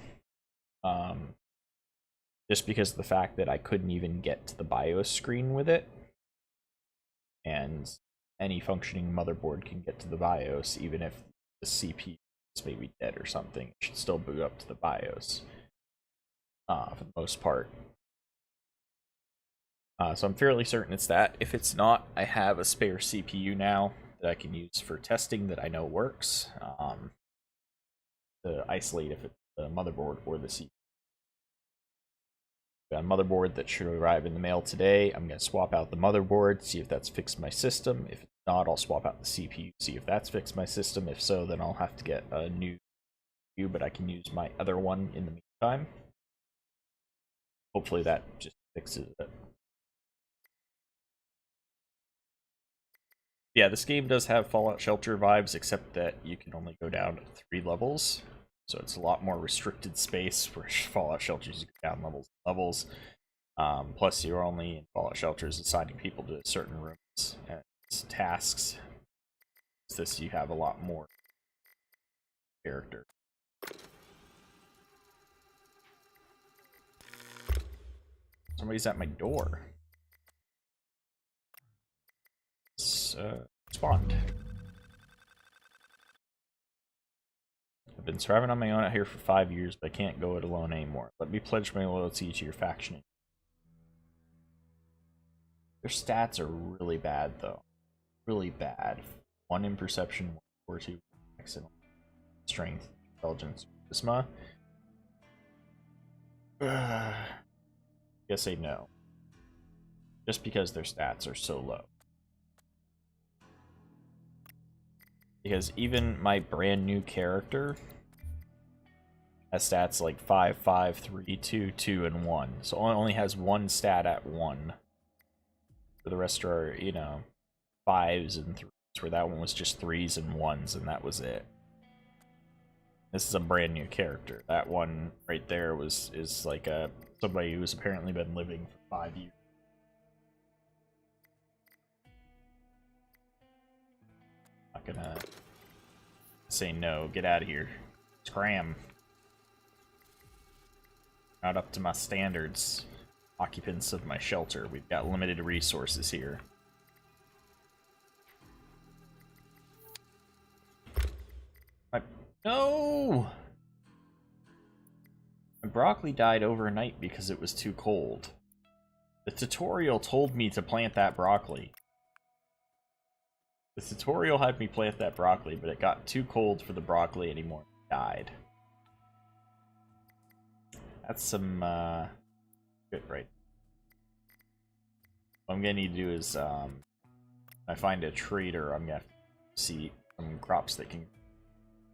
Just because of the fact that I couldn't even get to the BIOS screen with it. And any functioning motherboard can get to the BIOS, even if the CPU is maybe dead or something. It should still boot up to the BIOS, for the most part. So I'm fairly certain it's that. If it's not, I have a spare CPU now that I can use for testing that I know works, to isolate if it's the motherboard or the CPU. Got a motherboard that should arrive in the mail today. I'm going to swap out the motherboard, see if that's fixed my system. If it's not, I'll swap out the CPU, see if that's fixed my system. If so, then I'll have to get a new CPU, but I can use my other one in the meantime. Hopefully that just fixes it. Yeah, this game does have Fallout Shelter vibes, except that you can only go down 3 levels. So it's a lot more restricted space, where Fallout Shelters you go down levels. Plus, you're only in Fallout Shelters assigning people to certain rooms and tasks. This you have a lot more character. Somebody's at my door. Spawned. I've been surviving on my own out here for 5 years, but I can't go it alone anymore. Let me pledge my loyalty to your faction. Their stats are really bad, though. Really bad. 1 in perception, 1 or 2 excellent strength, intelligence, charisma. Guess say no. Just because their stats are so low. Because even my brand new character has stats like 5, 5, 3, 2, 2, and 1. So it only has 1 stat at 1. The rest are, you know, 5s and 3s, where that one was just 3s and 1s, and that was it. This is a brand new character. That one right there is like somebody who's apparently been living for 5 years. Not gonna say no. Get out of here. Scram. Not up to my standards. Occupants of my shelter. We've got limited resources here. No! My broccoli died overnight because it was too cold. The tutorial told me to plant that broccoli. The tutorial had me plant that broccoli, but it got too cold for the broccoli anymore. It died. That's some good, right? What I'm gonna need to do is if I find a trader, I'm gonna have to see some crops that can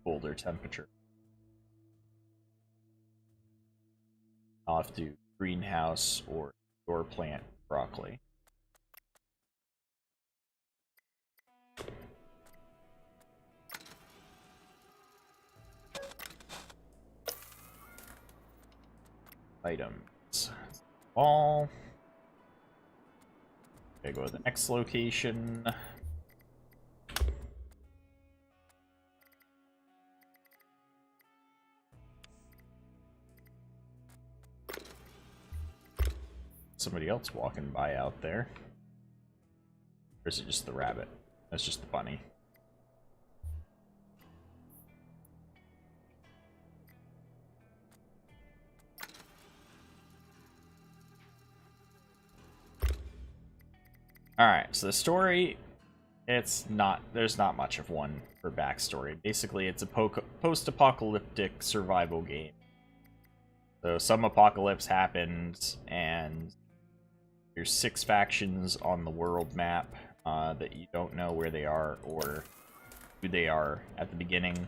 hold their temperature. I'll have to do greenhouse or door plant broccoli. Items. All. Okay, go to the next location. Somebody else walking by out there. Or is it just the rabbit? That's just the bunny. Alright, so the story, there's not much of one for backstory. Basically, it's a post-apocalyptic survival game. So some apocalypse happened, and there's 6 factions on the world map that you don't know where they are or who they are at the beginning.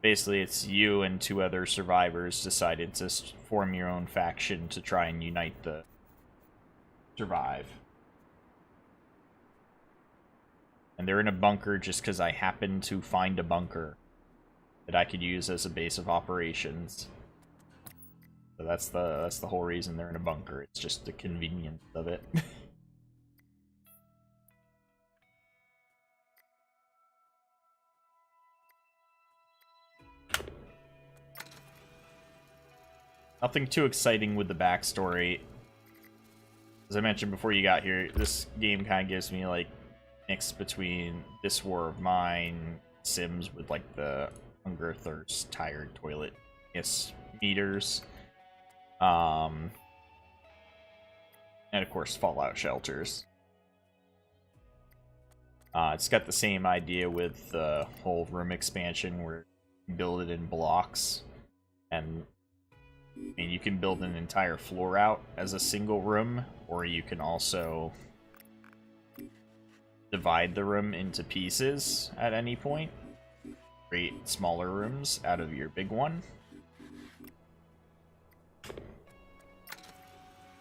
Basically, it's you and 2 other survivors decided to form your own faction to try and unite the survive. And they're in a bunker just because I happened to find a bunker that I could use as a base of operations. So that's the whole reason they're in a bunker. It's just the convenience of it. Nothing too exciting with the backstory. As I mentioned before you got here, this game kind of gives me like mix between This War of Mine, Sims with like the hunger, thirst, tired, toilet meters. And of course Fallout shelters. It's got the same idea with the whole room expansion where you build it in blocks, and I mean, you can build an entire floor out as a single room, or you can also divide the room into pieces at any point. Create smaller rooms out of your big one.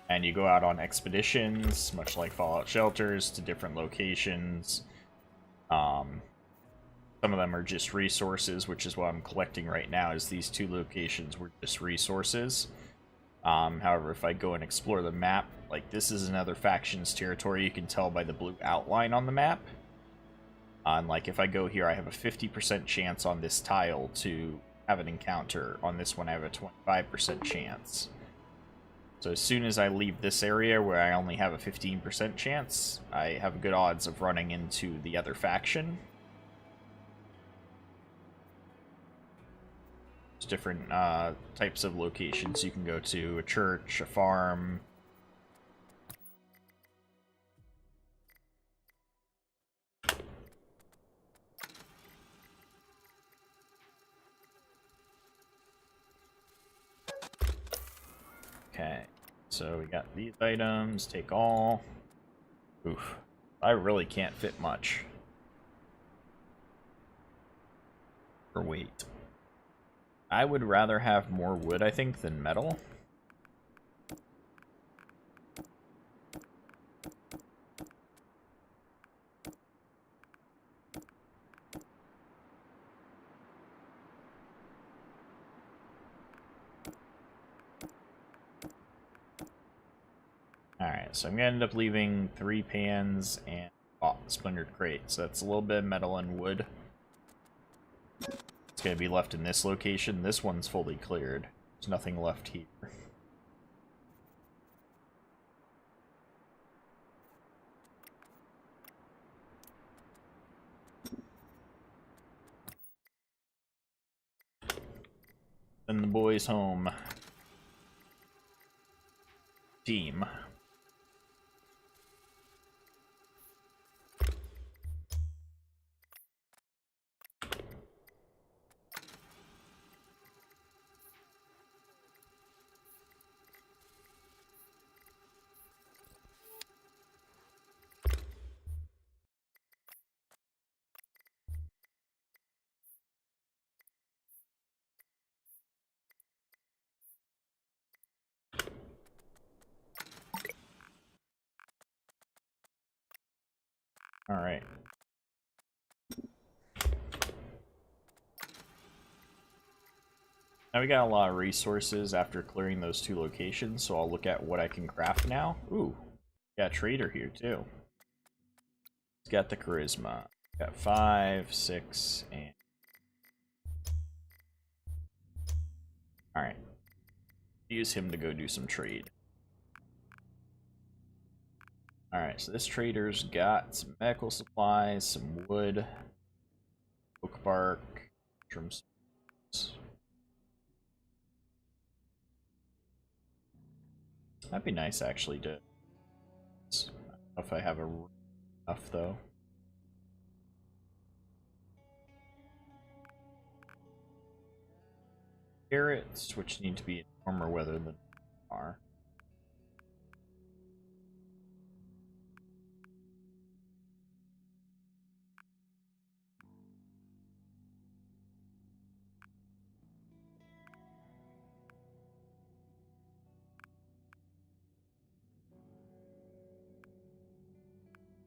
And you go out on expeditions, much like Fallout Shelters, to different locations. Some of them are just resources, which is what I'm collecting right now, is these 2 locations were just resources. However, if I go and explore the map, like this is another faction's territory, you can tell by the blue outline on the map. And like if I go here, I have a 50% chance on this tile to have an encounter. On this one, I have a 25% chance. So as soon as I leave this area where I only have a 15% chance, I have good odds of running into the other faction. There's different types of locations you can go to: a church, a farm. Okay, so we got these items, take all. Oof, I really can't fit much for weight. I would rather have more wood, I think, than metal. Alright, so I'm gonna end up leaving 3 pans and splintered crate. So that's a little bit of metal and wood. It's gonna be left in this location. This one's fully cleared. There's nothing left here. Send the boys home. Team. Alright. Now we got a lot of resources after clearing those 2 locations, so I'll look at what I can craft now. Ooh, got a trader here too. He's got the charisma. Got 5, 6, and... Alright. Use him to go do some trade. Alright, so this trader's got some medical supplies, some wood, oak bark, mushrooms. That'd be nice actually to... I don't know if I have enough though. Carrots, which need to be in warmer weather than are.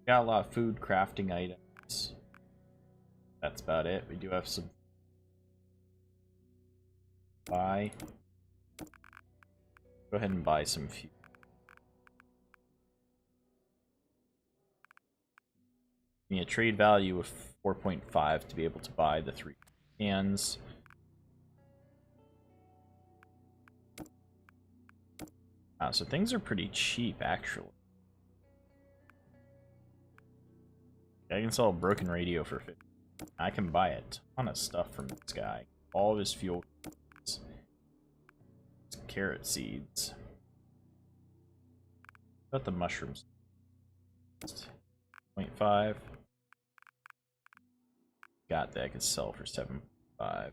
Got a lot of food crafting items. That's about it. We do have some buy. Go ahead and buy some fuel. You need a trade value of 4.5 to be able to buy the 3 cans. So things are pretty cheap actually. I can sell a broken radio for 50. I can buy a ton of stuff from this guy. All of his fuel, his carrot seeds. What about the mushrooms? 0.5. Got that. I could sell for 7.5.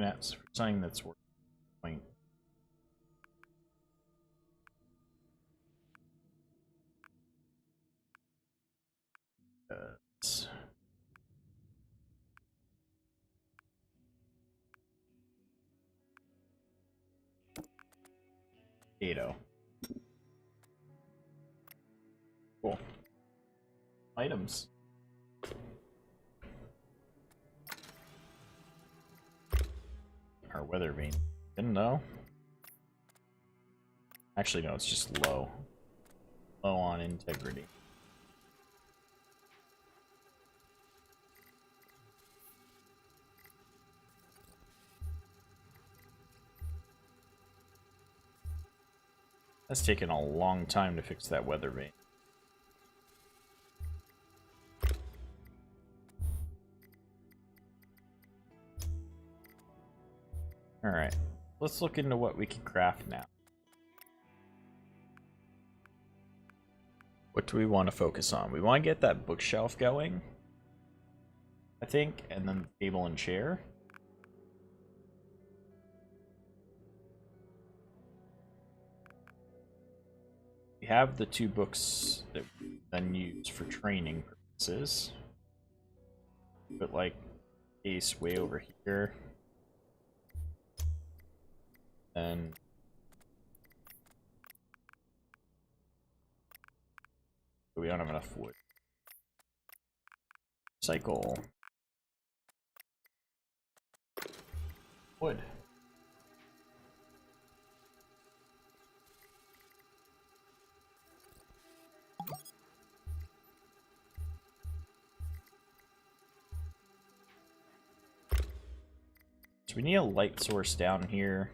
That's something that's worth point. Potato. Cool. Items. Our weather vane. Didn't know. Actually, no, it's just low. Low on integrity. That's taken a long time to fix that weather vane. Alright, let's look into what we can craft now. What do we want to focus on? We want to get that bookshelf going, I think, and then the table and chair. We have the 2 books that we then use for training purposes. But like case way over here. And we don't have enough wood. Cycle. Wood. So we need a light source down here.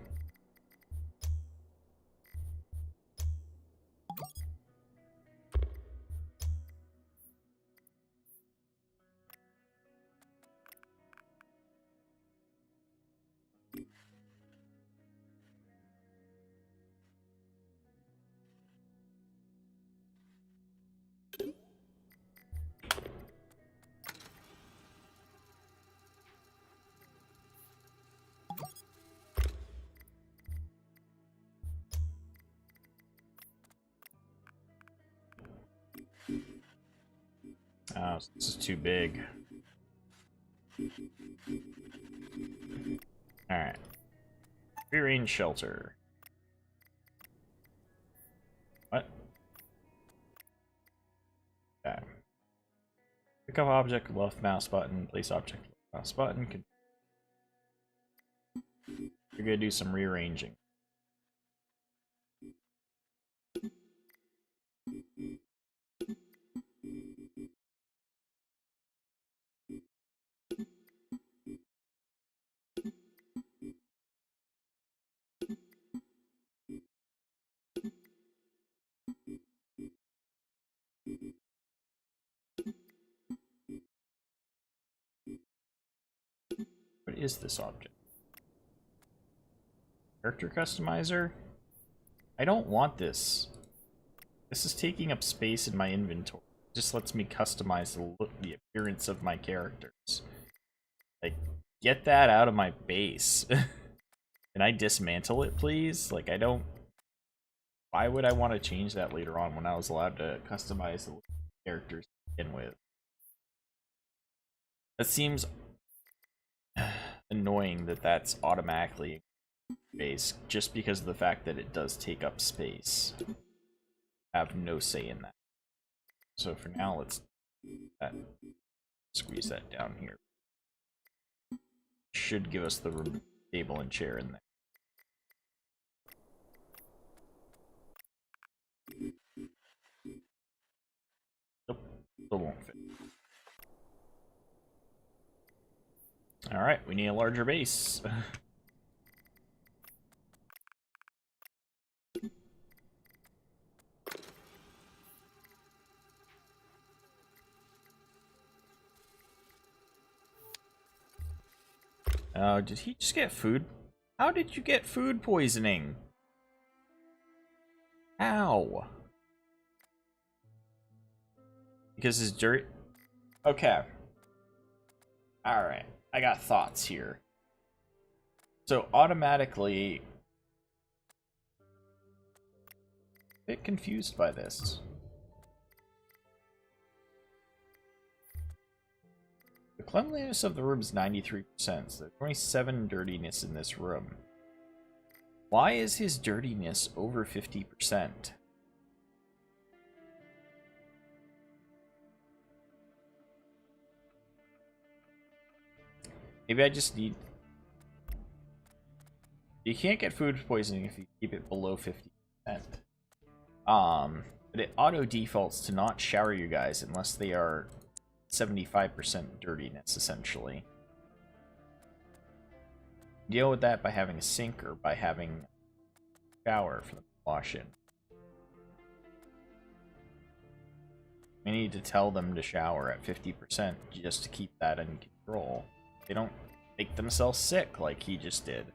Oh, this is too big. Alright. Free-range shelter. What? Okay. Pick up object, left mouse button, place object, left mouse button. You're gonna do some rearranging. What is this object? Character customizer? I don't want this. This is taking up space in my inventory. It just lets me customize the look, the appearance of my characters. Like, get that out of my base. Can I dismantle it, please? Like, I don't... Why would I want to change that later on when I was allowed to customize the characters to begin with? That seems annoying that that's automatically base just because of the fact that it does take up space. I have no say in that. So for now, let's squeeze that down here. Should give us the room, table and chair in there. Nope, still won't fit. Alright, we need a larger base. Did he just get food? How did you get food poisoning? How? Because his dirt... Okay. Alright, I got thoughts here. So automatically... a bit confused by this. The cleanliness of the room is 93%, so there's only 7 dirtiness in this room. Why is his dirtiness over 50%? Maybe I just need... You can't get food poisoning if you keep it below 50%. But it auto defaults to not shower you guys unless they are 75% dirtiness, essentially. Deal with that by having a sink or by having a shower for them to wash in. We need to tell them to shower at 50% just to keep that in control. They don't make themselves sick like he just did.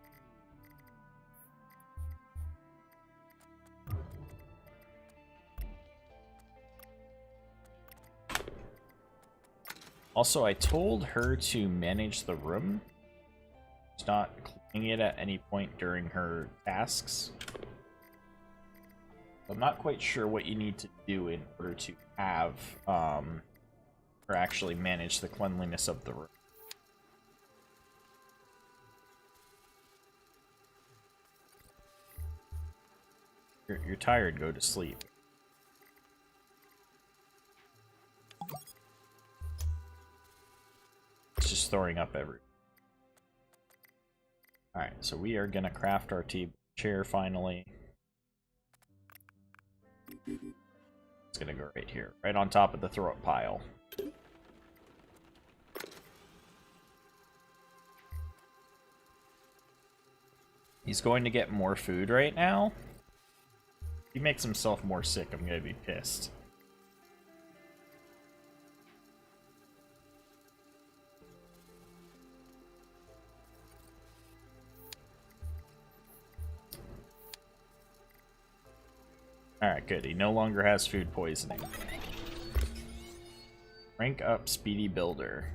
Also, I told her to manage the room. She's not cleaning it at any point during her tasks. I'm not quite sure what you need to do in order to have her actually manage the cleanliness of the room. You're tired, go to sleep. It's just throwing up everywhere. Alright, so we are gonna craft our chair finally. It's gonna go right here, right on top of the throw up pile. He's going to get more food right now. If he makes himself more sick, I'm gonna be pissed. Alright, good. He no longer has food poisoning. Rank up Speedy Builder.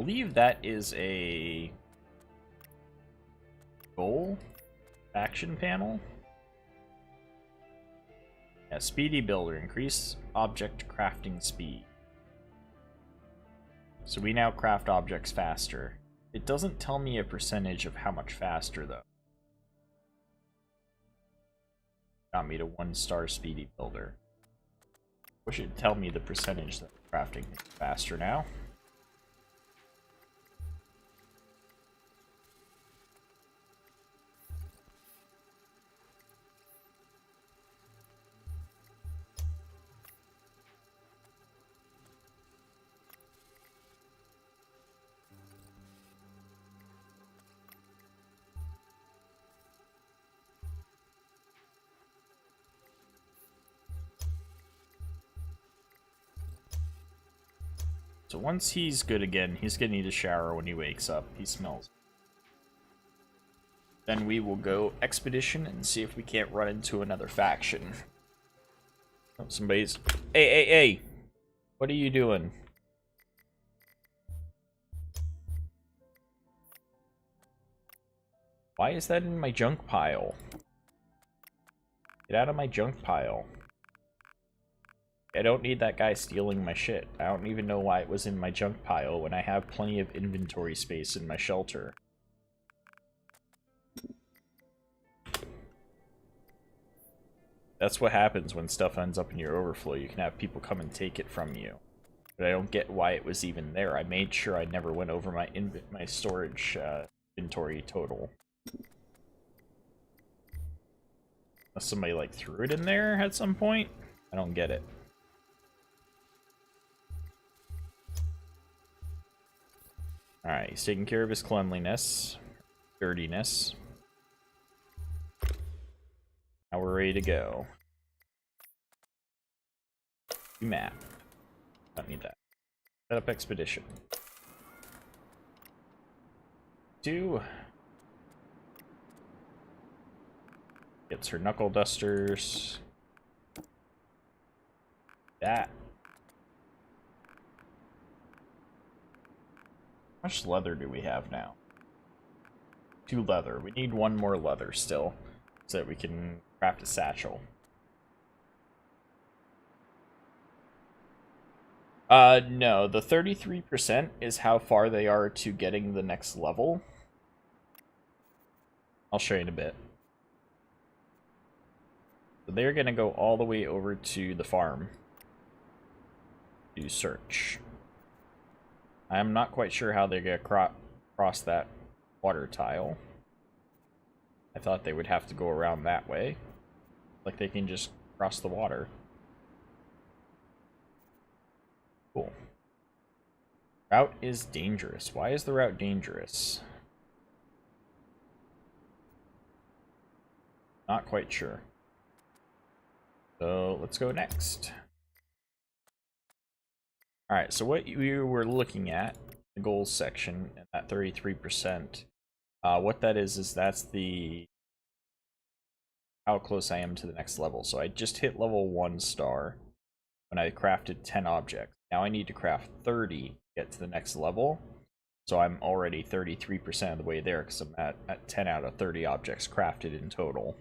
believe that is a goal action panel. Yeah, speedy builder, increase object crafting speed. So we now craft objects faster. It doesn't tell me a percentage of how much faster though. Got me to 1-star speedy builder. Wish it'd tell me the percentage that crafting is faster now. So once he's good again, he's gonna need a shower when he wakes up. He smells. Then we will go expedition and see if we can't run into another faction. Oh, somebody's... Hey! What are you doing? Why is that in my junk pile? Get out of my junk pile. I don't need that guy stealing my shit. I don't even know why it was in my junk pile when I have plenty of inventory space in my shelter. That's what happens when stuff ends up in your overflow. You can have people come and take it from you. But I don't get why it was even there. I made sure I never went over my storage inventory total. Unless somebody like threw it in there at some point? I don't get it. Alright, he's taking care of his cleanliness, dirtiness. Now we're ready to go. Map. Don't need that. Set up expedition. 2. Gets her knuckle dusters. That. How much leather do we have now? 2 leather. We need 1 more leather still, so that we can craft a satchel. No. The 33% is how far they are to getting the next level. I'll show you in a bit. So they're gonna go all the way over to the farm to search. I'm not quite sure how they're gonna cross that water tile. I thought they would have to go around that way. Like they can just cross the water. Cool. Route is dangerous. Why is the route dangerous? Not quite sure. So let's go next. Alright, so what we were looking at, the goals section, and that 33%, what that is that's the how close I am to the next level. So I just hit level 1 star when I crafted 10 objects. Now I need to craft 30 to get to the next level. So I'm already 33% of the way there because I'm at 10 out of 30 objects crafted in total.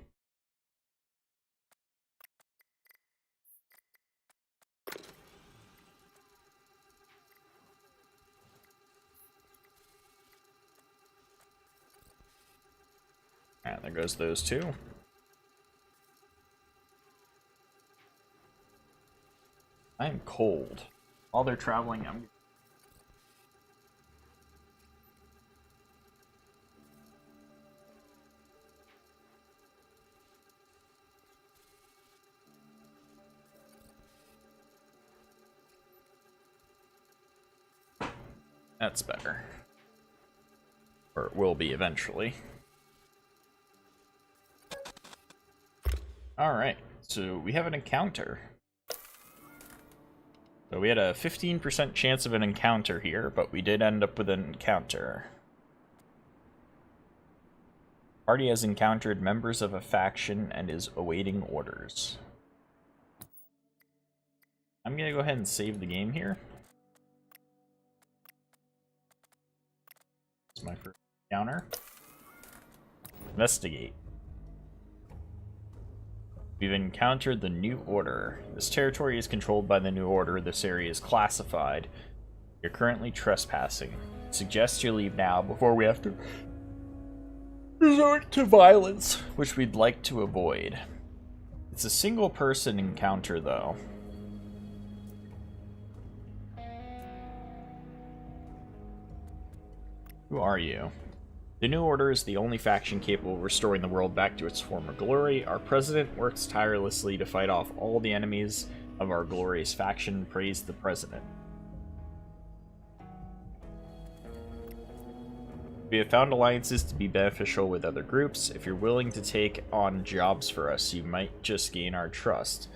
Alright, there goes those 2. I am cold. While they're traveling, I'm... That's better. Or it will be eventually. Alright, so we have an encounter. So we had a 15% chance of an encounter here, but we did end up with an encounter. Party has encountered members of a faction and is awaiting orders. I'm gonna go ahead and save the game here. It's my first encounter. Investigate. We've encountered the New Order. This territory is controlled by the New Order. This area is classified. You're currently trespassing. Suggest you leave now before we have to resort to violence, which we'd like to avoid. It's a single-person encounter, though. Who are you? The New Order is the only faction capable of restoring the world back to its former glory. Our president works tirelessly to fight off all the enemies of our glorious faction. Praise the president. We have found alliances to be beneficial with other groups. If you're willing to take on jobs for us, you might just gain our trust.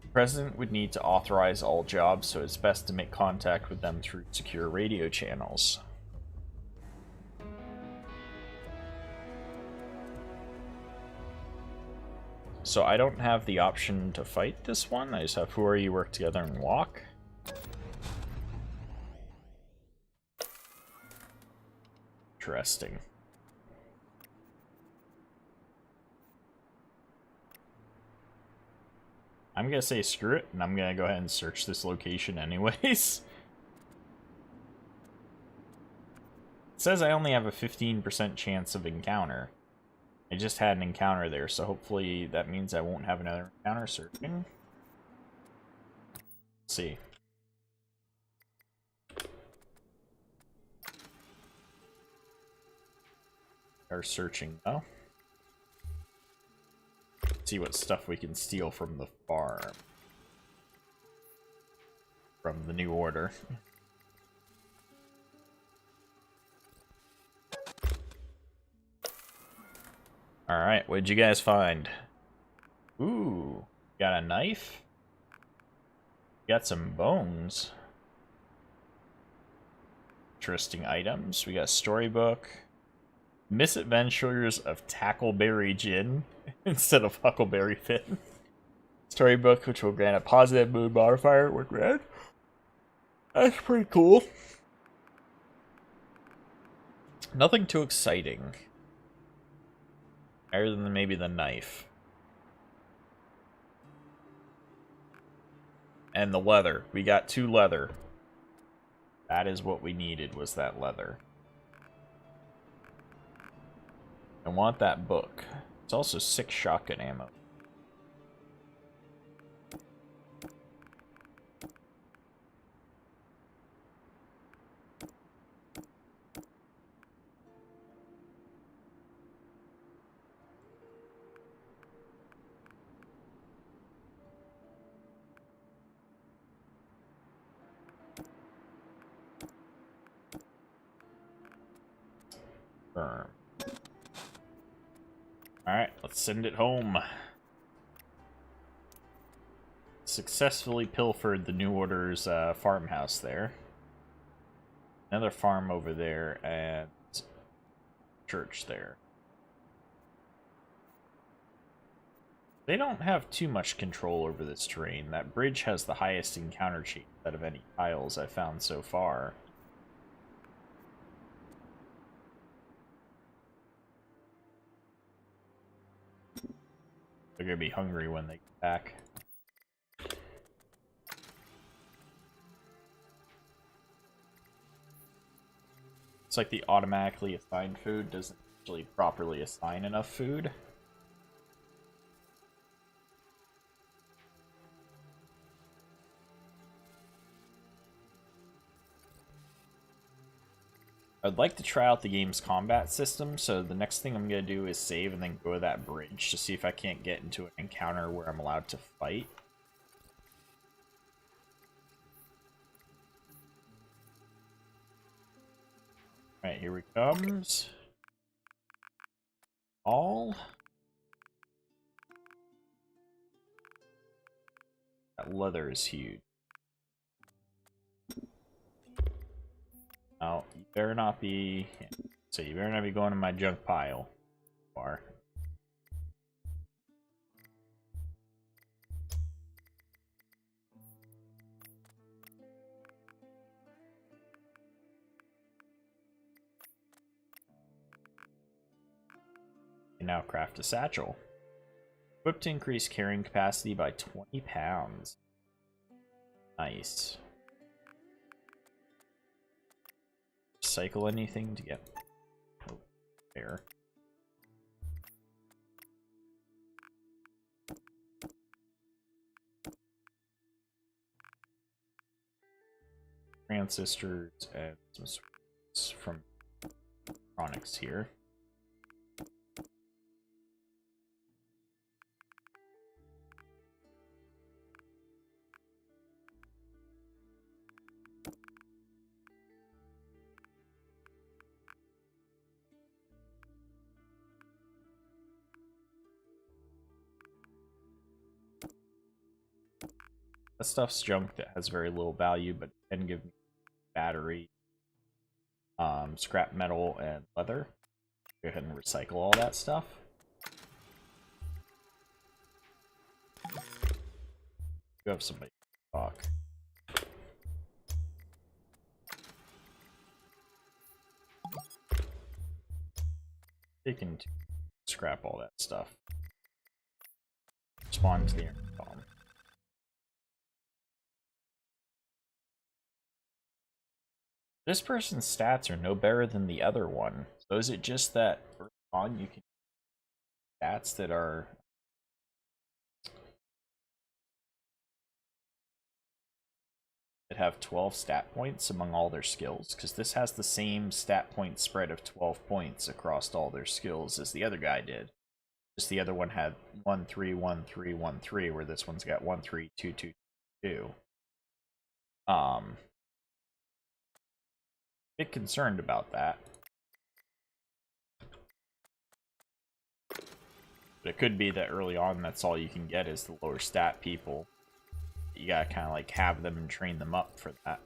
The president would need to authorize all jobs, so it's best to make contact with them through secure radio channels. So I don't have the option to fight this one. I just have who are you, work together, and walk. Interesting. I'm gonna say screw it, and I'm gonna go ahead and search this location anyways. It says I only have a 15% chance of encounter. I just had an encounter there, so hopefully that means I won't have another encounter searching. Let's see. Are searching though. See what stuff we can steal from the farm. From the New Order. Alright, what'd you guys find? Ooh, got a knife? Got some bones. Interesting items. We got a storybook. Misadventures of Tackleberry Gin instead of Huckleberry Finn. Storybook, which will grant a positive mood modifier when read. That's pretty cool. Nothing too exciting. Other than maybe the knife. And the leather. We got 2 leather. That is what we needed, was that leather. I want that book. It's also 6 shotgun ammo. Firm. Alright, let's send it home. Successfully pilfered the New Order's farmhouse there. Another farm over there, and church there. They don't have too much control over this terrain. That bridge has the highest encounter chance out of any tiles I've found so far. They're gonna be hungry when they get back. It's like the automatically assigned food doesn't actually properly assign enough food. I'd like to try out the game's combat system, so the next thing I'm going to do is save and then go to that bridge to see if I can't get into an encounter where I'm allowed to fight. Alright, here he comes. All. That leather is huge. Oh, you better not be... So you better not be going in my junk pile. Far. can now craft a satchel. Equipped to increase carrying capacity by 20 pounds. Nice. Recycle anything to get there. Transistors and some switches from electronics here. That stuff's junk that has very little value, but can give me battery, scrap metal, and leather. Go ahead and recycle all that stuff. You have somebody to talk. They can scrap all that stuff. Respond to the intercom. This person's stats are no better than the other one. So is it just that early on you can stats that are that have 12 stat points among all their skills? Because this has the same stat point spread of 12 points across all their skills as the other guy did. Just the other one had 1 3 1 3 1 3, where this one's got 1 3 2 2 2. Bit concerned about that. But it could be that early on that's all you can get is the lower stat people. You gotta kind of like have them and train them up for that.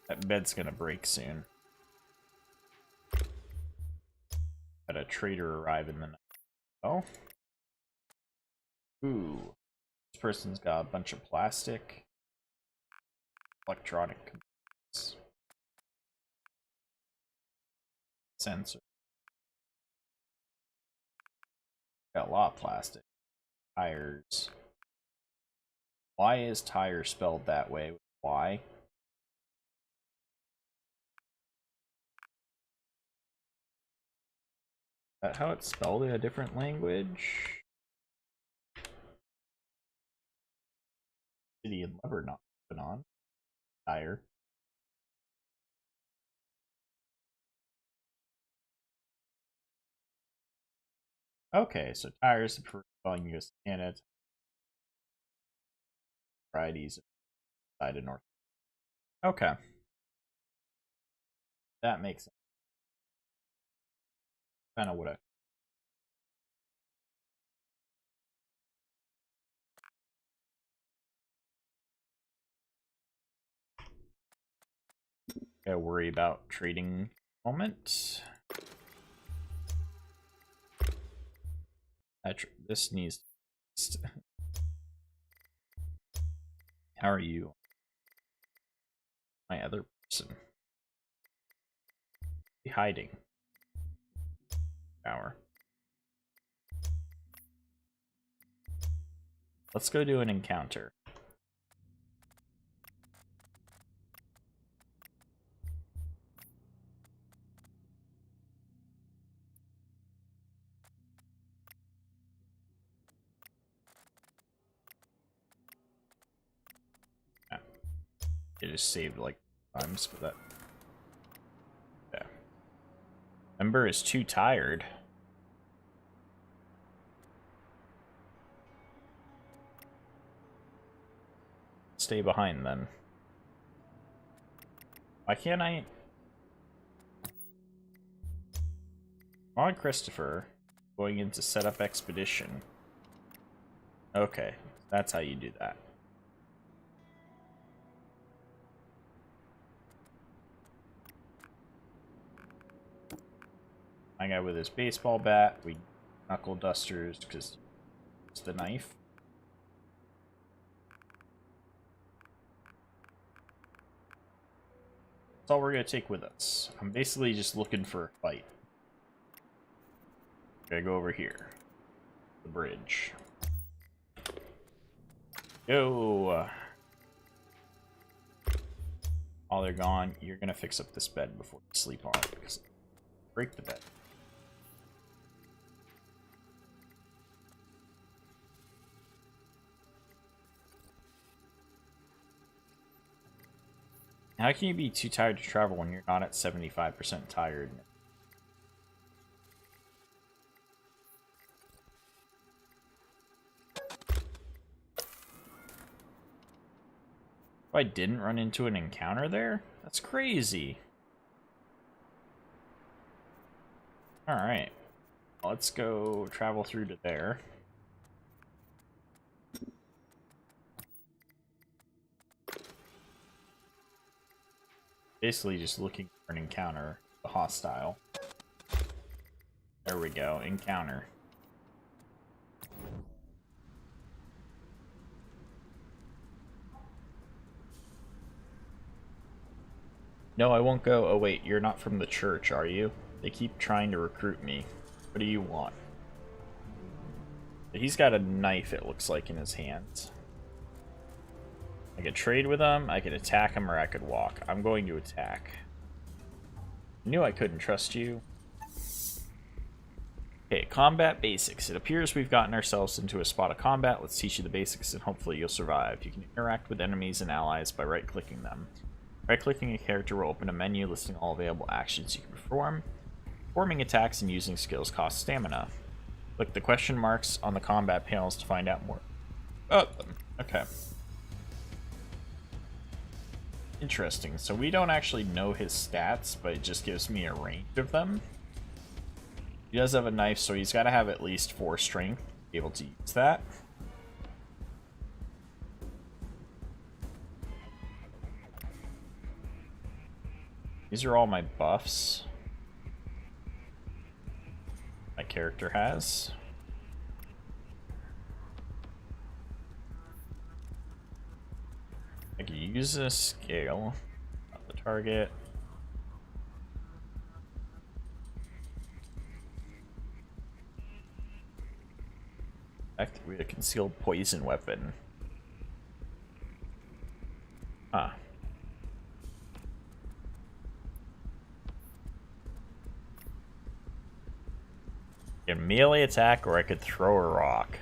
That bed's gonna break soon. Had a trader arrive in the night. Oh. Ooh. This person's got a bunch of plastic. Electronic components. Sensor. Got a lot of plastic. Tires. Why is tire spelled that way? Why? Is that how it's spelled in a different language? City and Lebanon. Tire. Okay, so tires the spelling US Canada. Varieties side of North. Okay. That makes sense. Kind of what I. Gotta worry about trading moment. This needs. How are you? My other person. Hiding. Power. Let's go do an encounter. Yeah. It just saved like times for that. Yeah. Ember is too tired. Stay behind then. Why can't I? On Christopher, going in to set up expedition. Okay, that's how you do that. My guy with his baseball bat, we knuckle dusters because it's the knife. That's all we're gonna take with us. I'm basically just looking for a fight. Gotta go over here. The bridge. Go! While they're gone, you're gonna fix up this bed before you sleep on it, because break the bed. How can you be too tired to travel when you're not at 75% tired? I didn't run into an encounter there? That's crazy. Alright. Let's go travel through to there. Basically just looking for an encounter. A hostile. There we go. Encounter. No, I won't go. Oh wait, you're not from the church, are you? They keep trying to recruit me. What do you want? He's got a knife, it looks like, in his hands. I could trade with him, I could attack him, or I could walk. I'm going to attack. I knew I couldn't trust you. Okay, combat basics. It appears we've gotten ourselves into a spot of combat. Let's teach you the basics and hopefully you'll survive. You can interact with enemies and allies by right-clicking them. Right-clicking a character will open a menu listing all available actions you can perform. Performing attacks and using skills costs stamina. Click the question marks on the combat panels to find out more about them. Okay. Interesting. So we don't actually know his stats, but it just gives me a range of them. He does have a knife, so he's got to have at least 4 strength to be able to use that. These are all my buffs my character has. I can use a scale on the target. Activate a concealed poison weapon. Huh. I can melee attack, or I could throw a rock.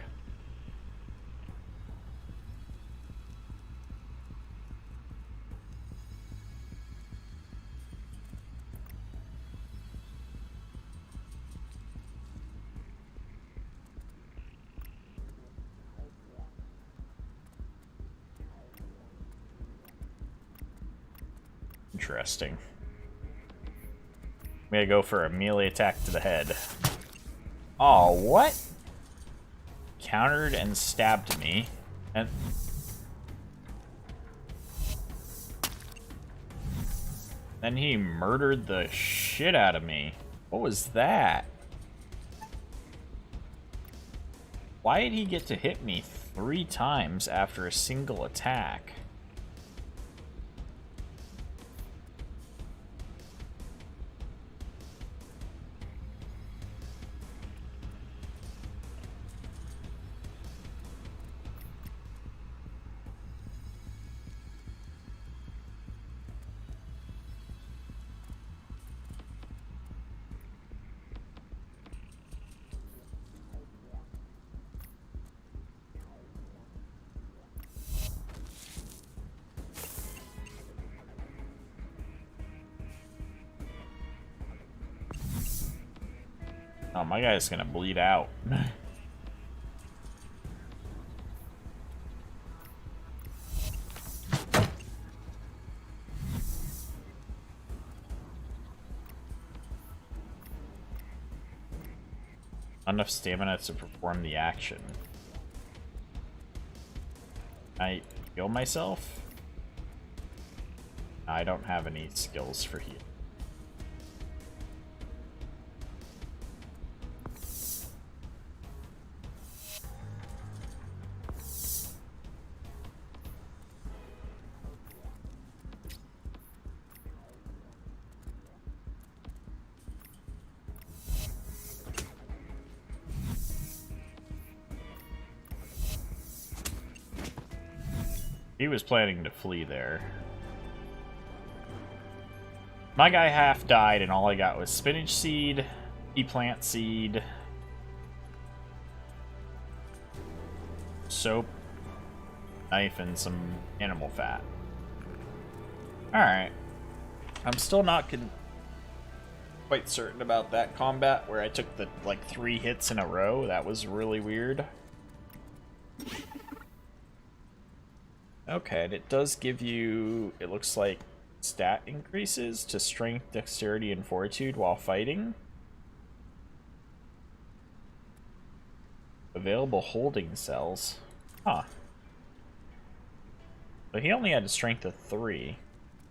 Interesting. I'm gonna go for a melee attack to the head. Oh, what? Countered and stabbed me. And then he murdered the shit out of me. What was that? Why did he get to hit me 3 times after a single attack? Oh, my guy's gonna bleed out. Enough stamina to perform the action. I heal myself? I don't have any skills for heal. He was planning to flee there. My guy half died, and all I got was spinach seed, pea plant seed, soap, knife, and some animal fat. Alright. I'm still not quite certain about that combat where I took the, like, 3 hits in a row. That was really weird. Okay, and it does give you, it looks like, stat increases to strength, dexterity, and fortitude while fighting. Available holding cells. Huh. But he only had a strength of 3.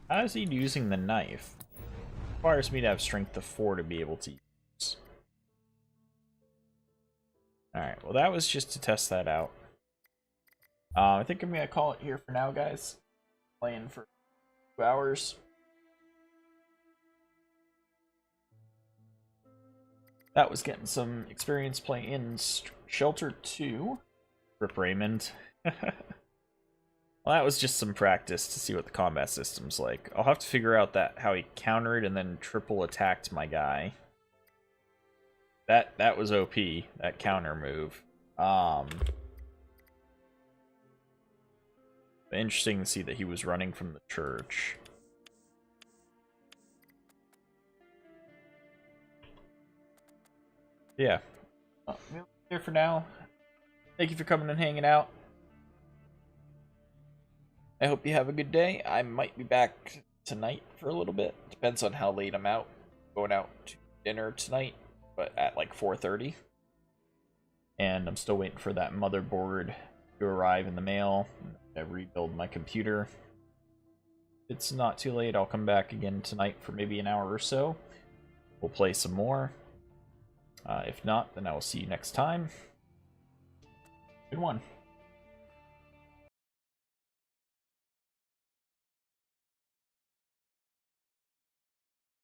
How is he using the knife? It requires me to have strength of 4 to be able to use. Alright, well that was just to test that out. I think I'm going to call it here for now, guys. Playing for 2 hours. That was getting some experience playing in Shelter 2. Rip Raymond. Well, that was just some practice to see what the combat system's like. I'll have to figure out how he countered and then triple attacked my guy. That was OP, that counter move. Interesting to see that he was running from the church. Yeah. Well, here for now. Thank you for coming and hanging out. I hope you have a good day. I might be back tonight for a little bit. Depends on how late I'm out. Going out to dinner tonight, but at like 4:30. And I'm still waiting for that motherboard to arrive in the mail. I rebuild my computer. If it's not too late, I'll come back again tonight for maybe an hour or so. We'll play some more. If not, then I will see you next time. Good one.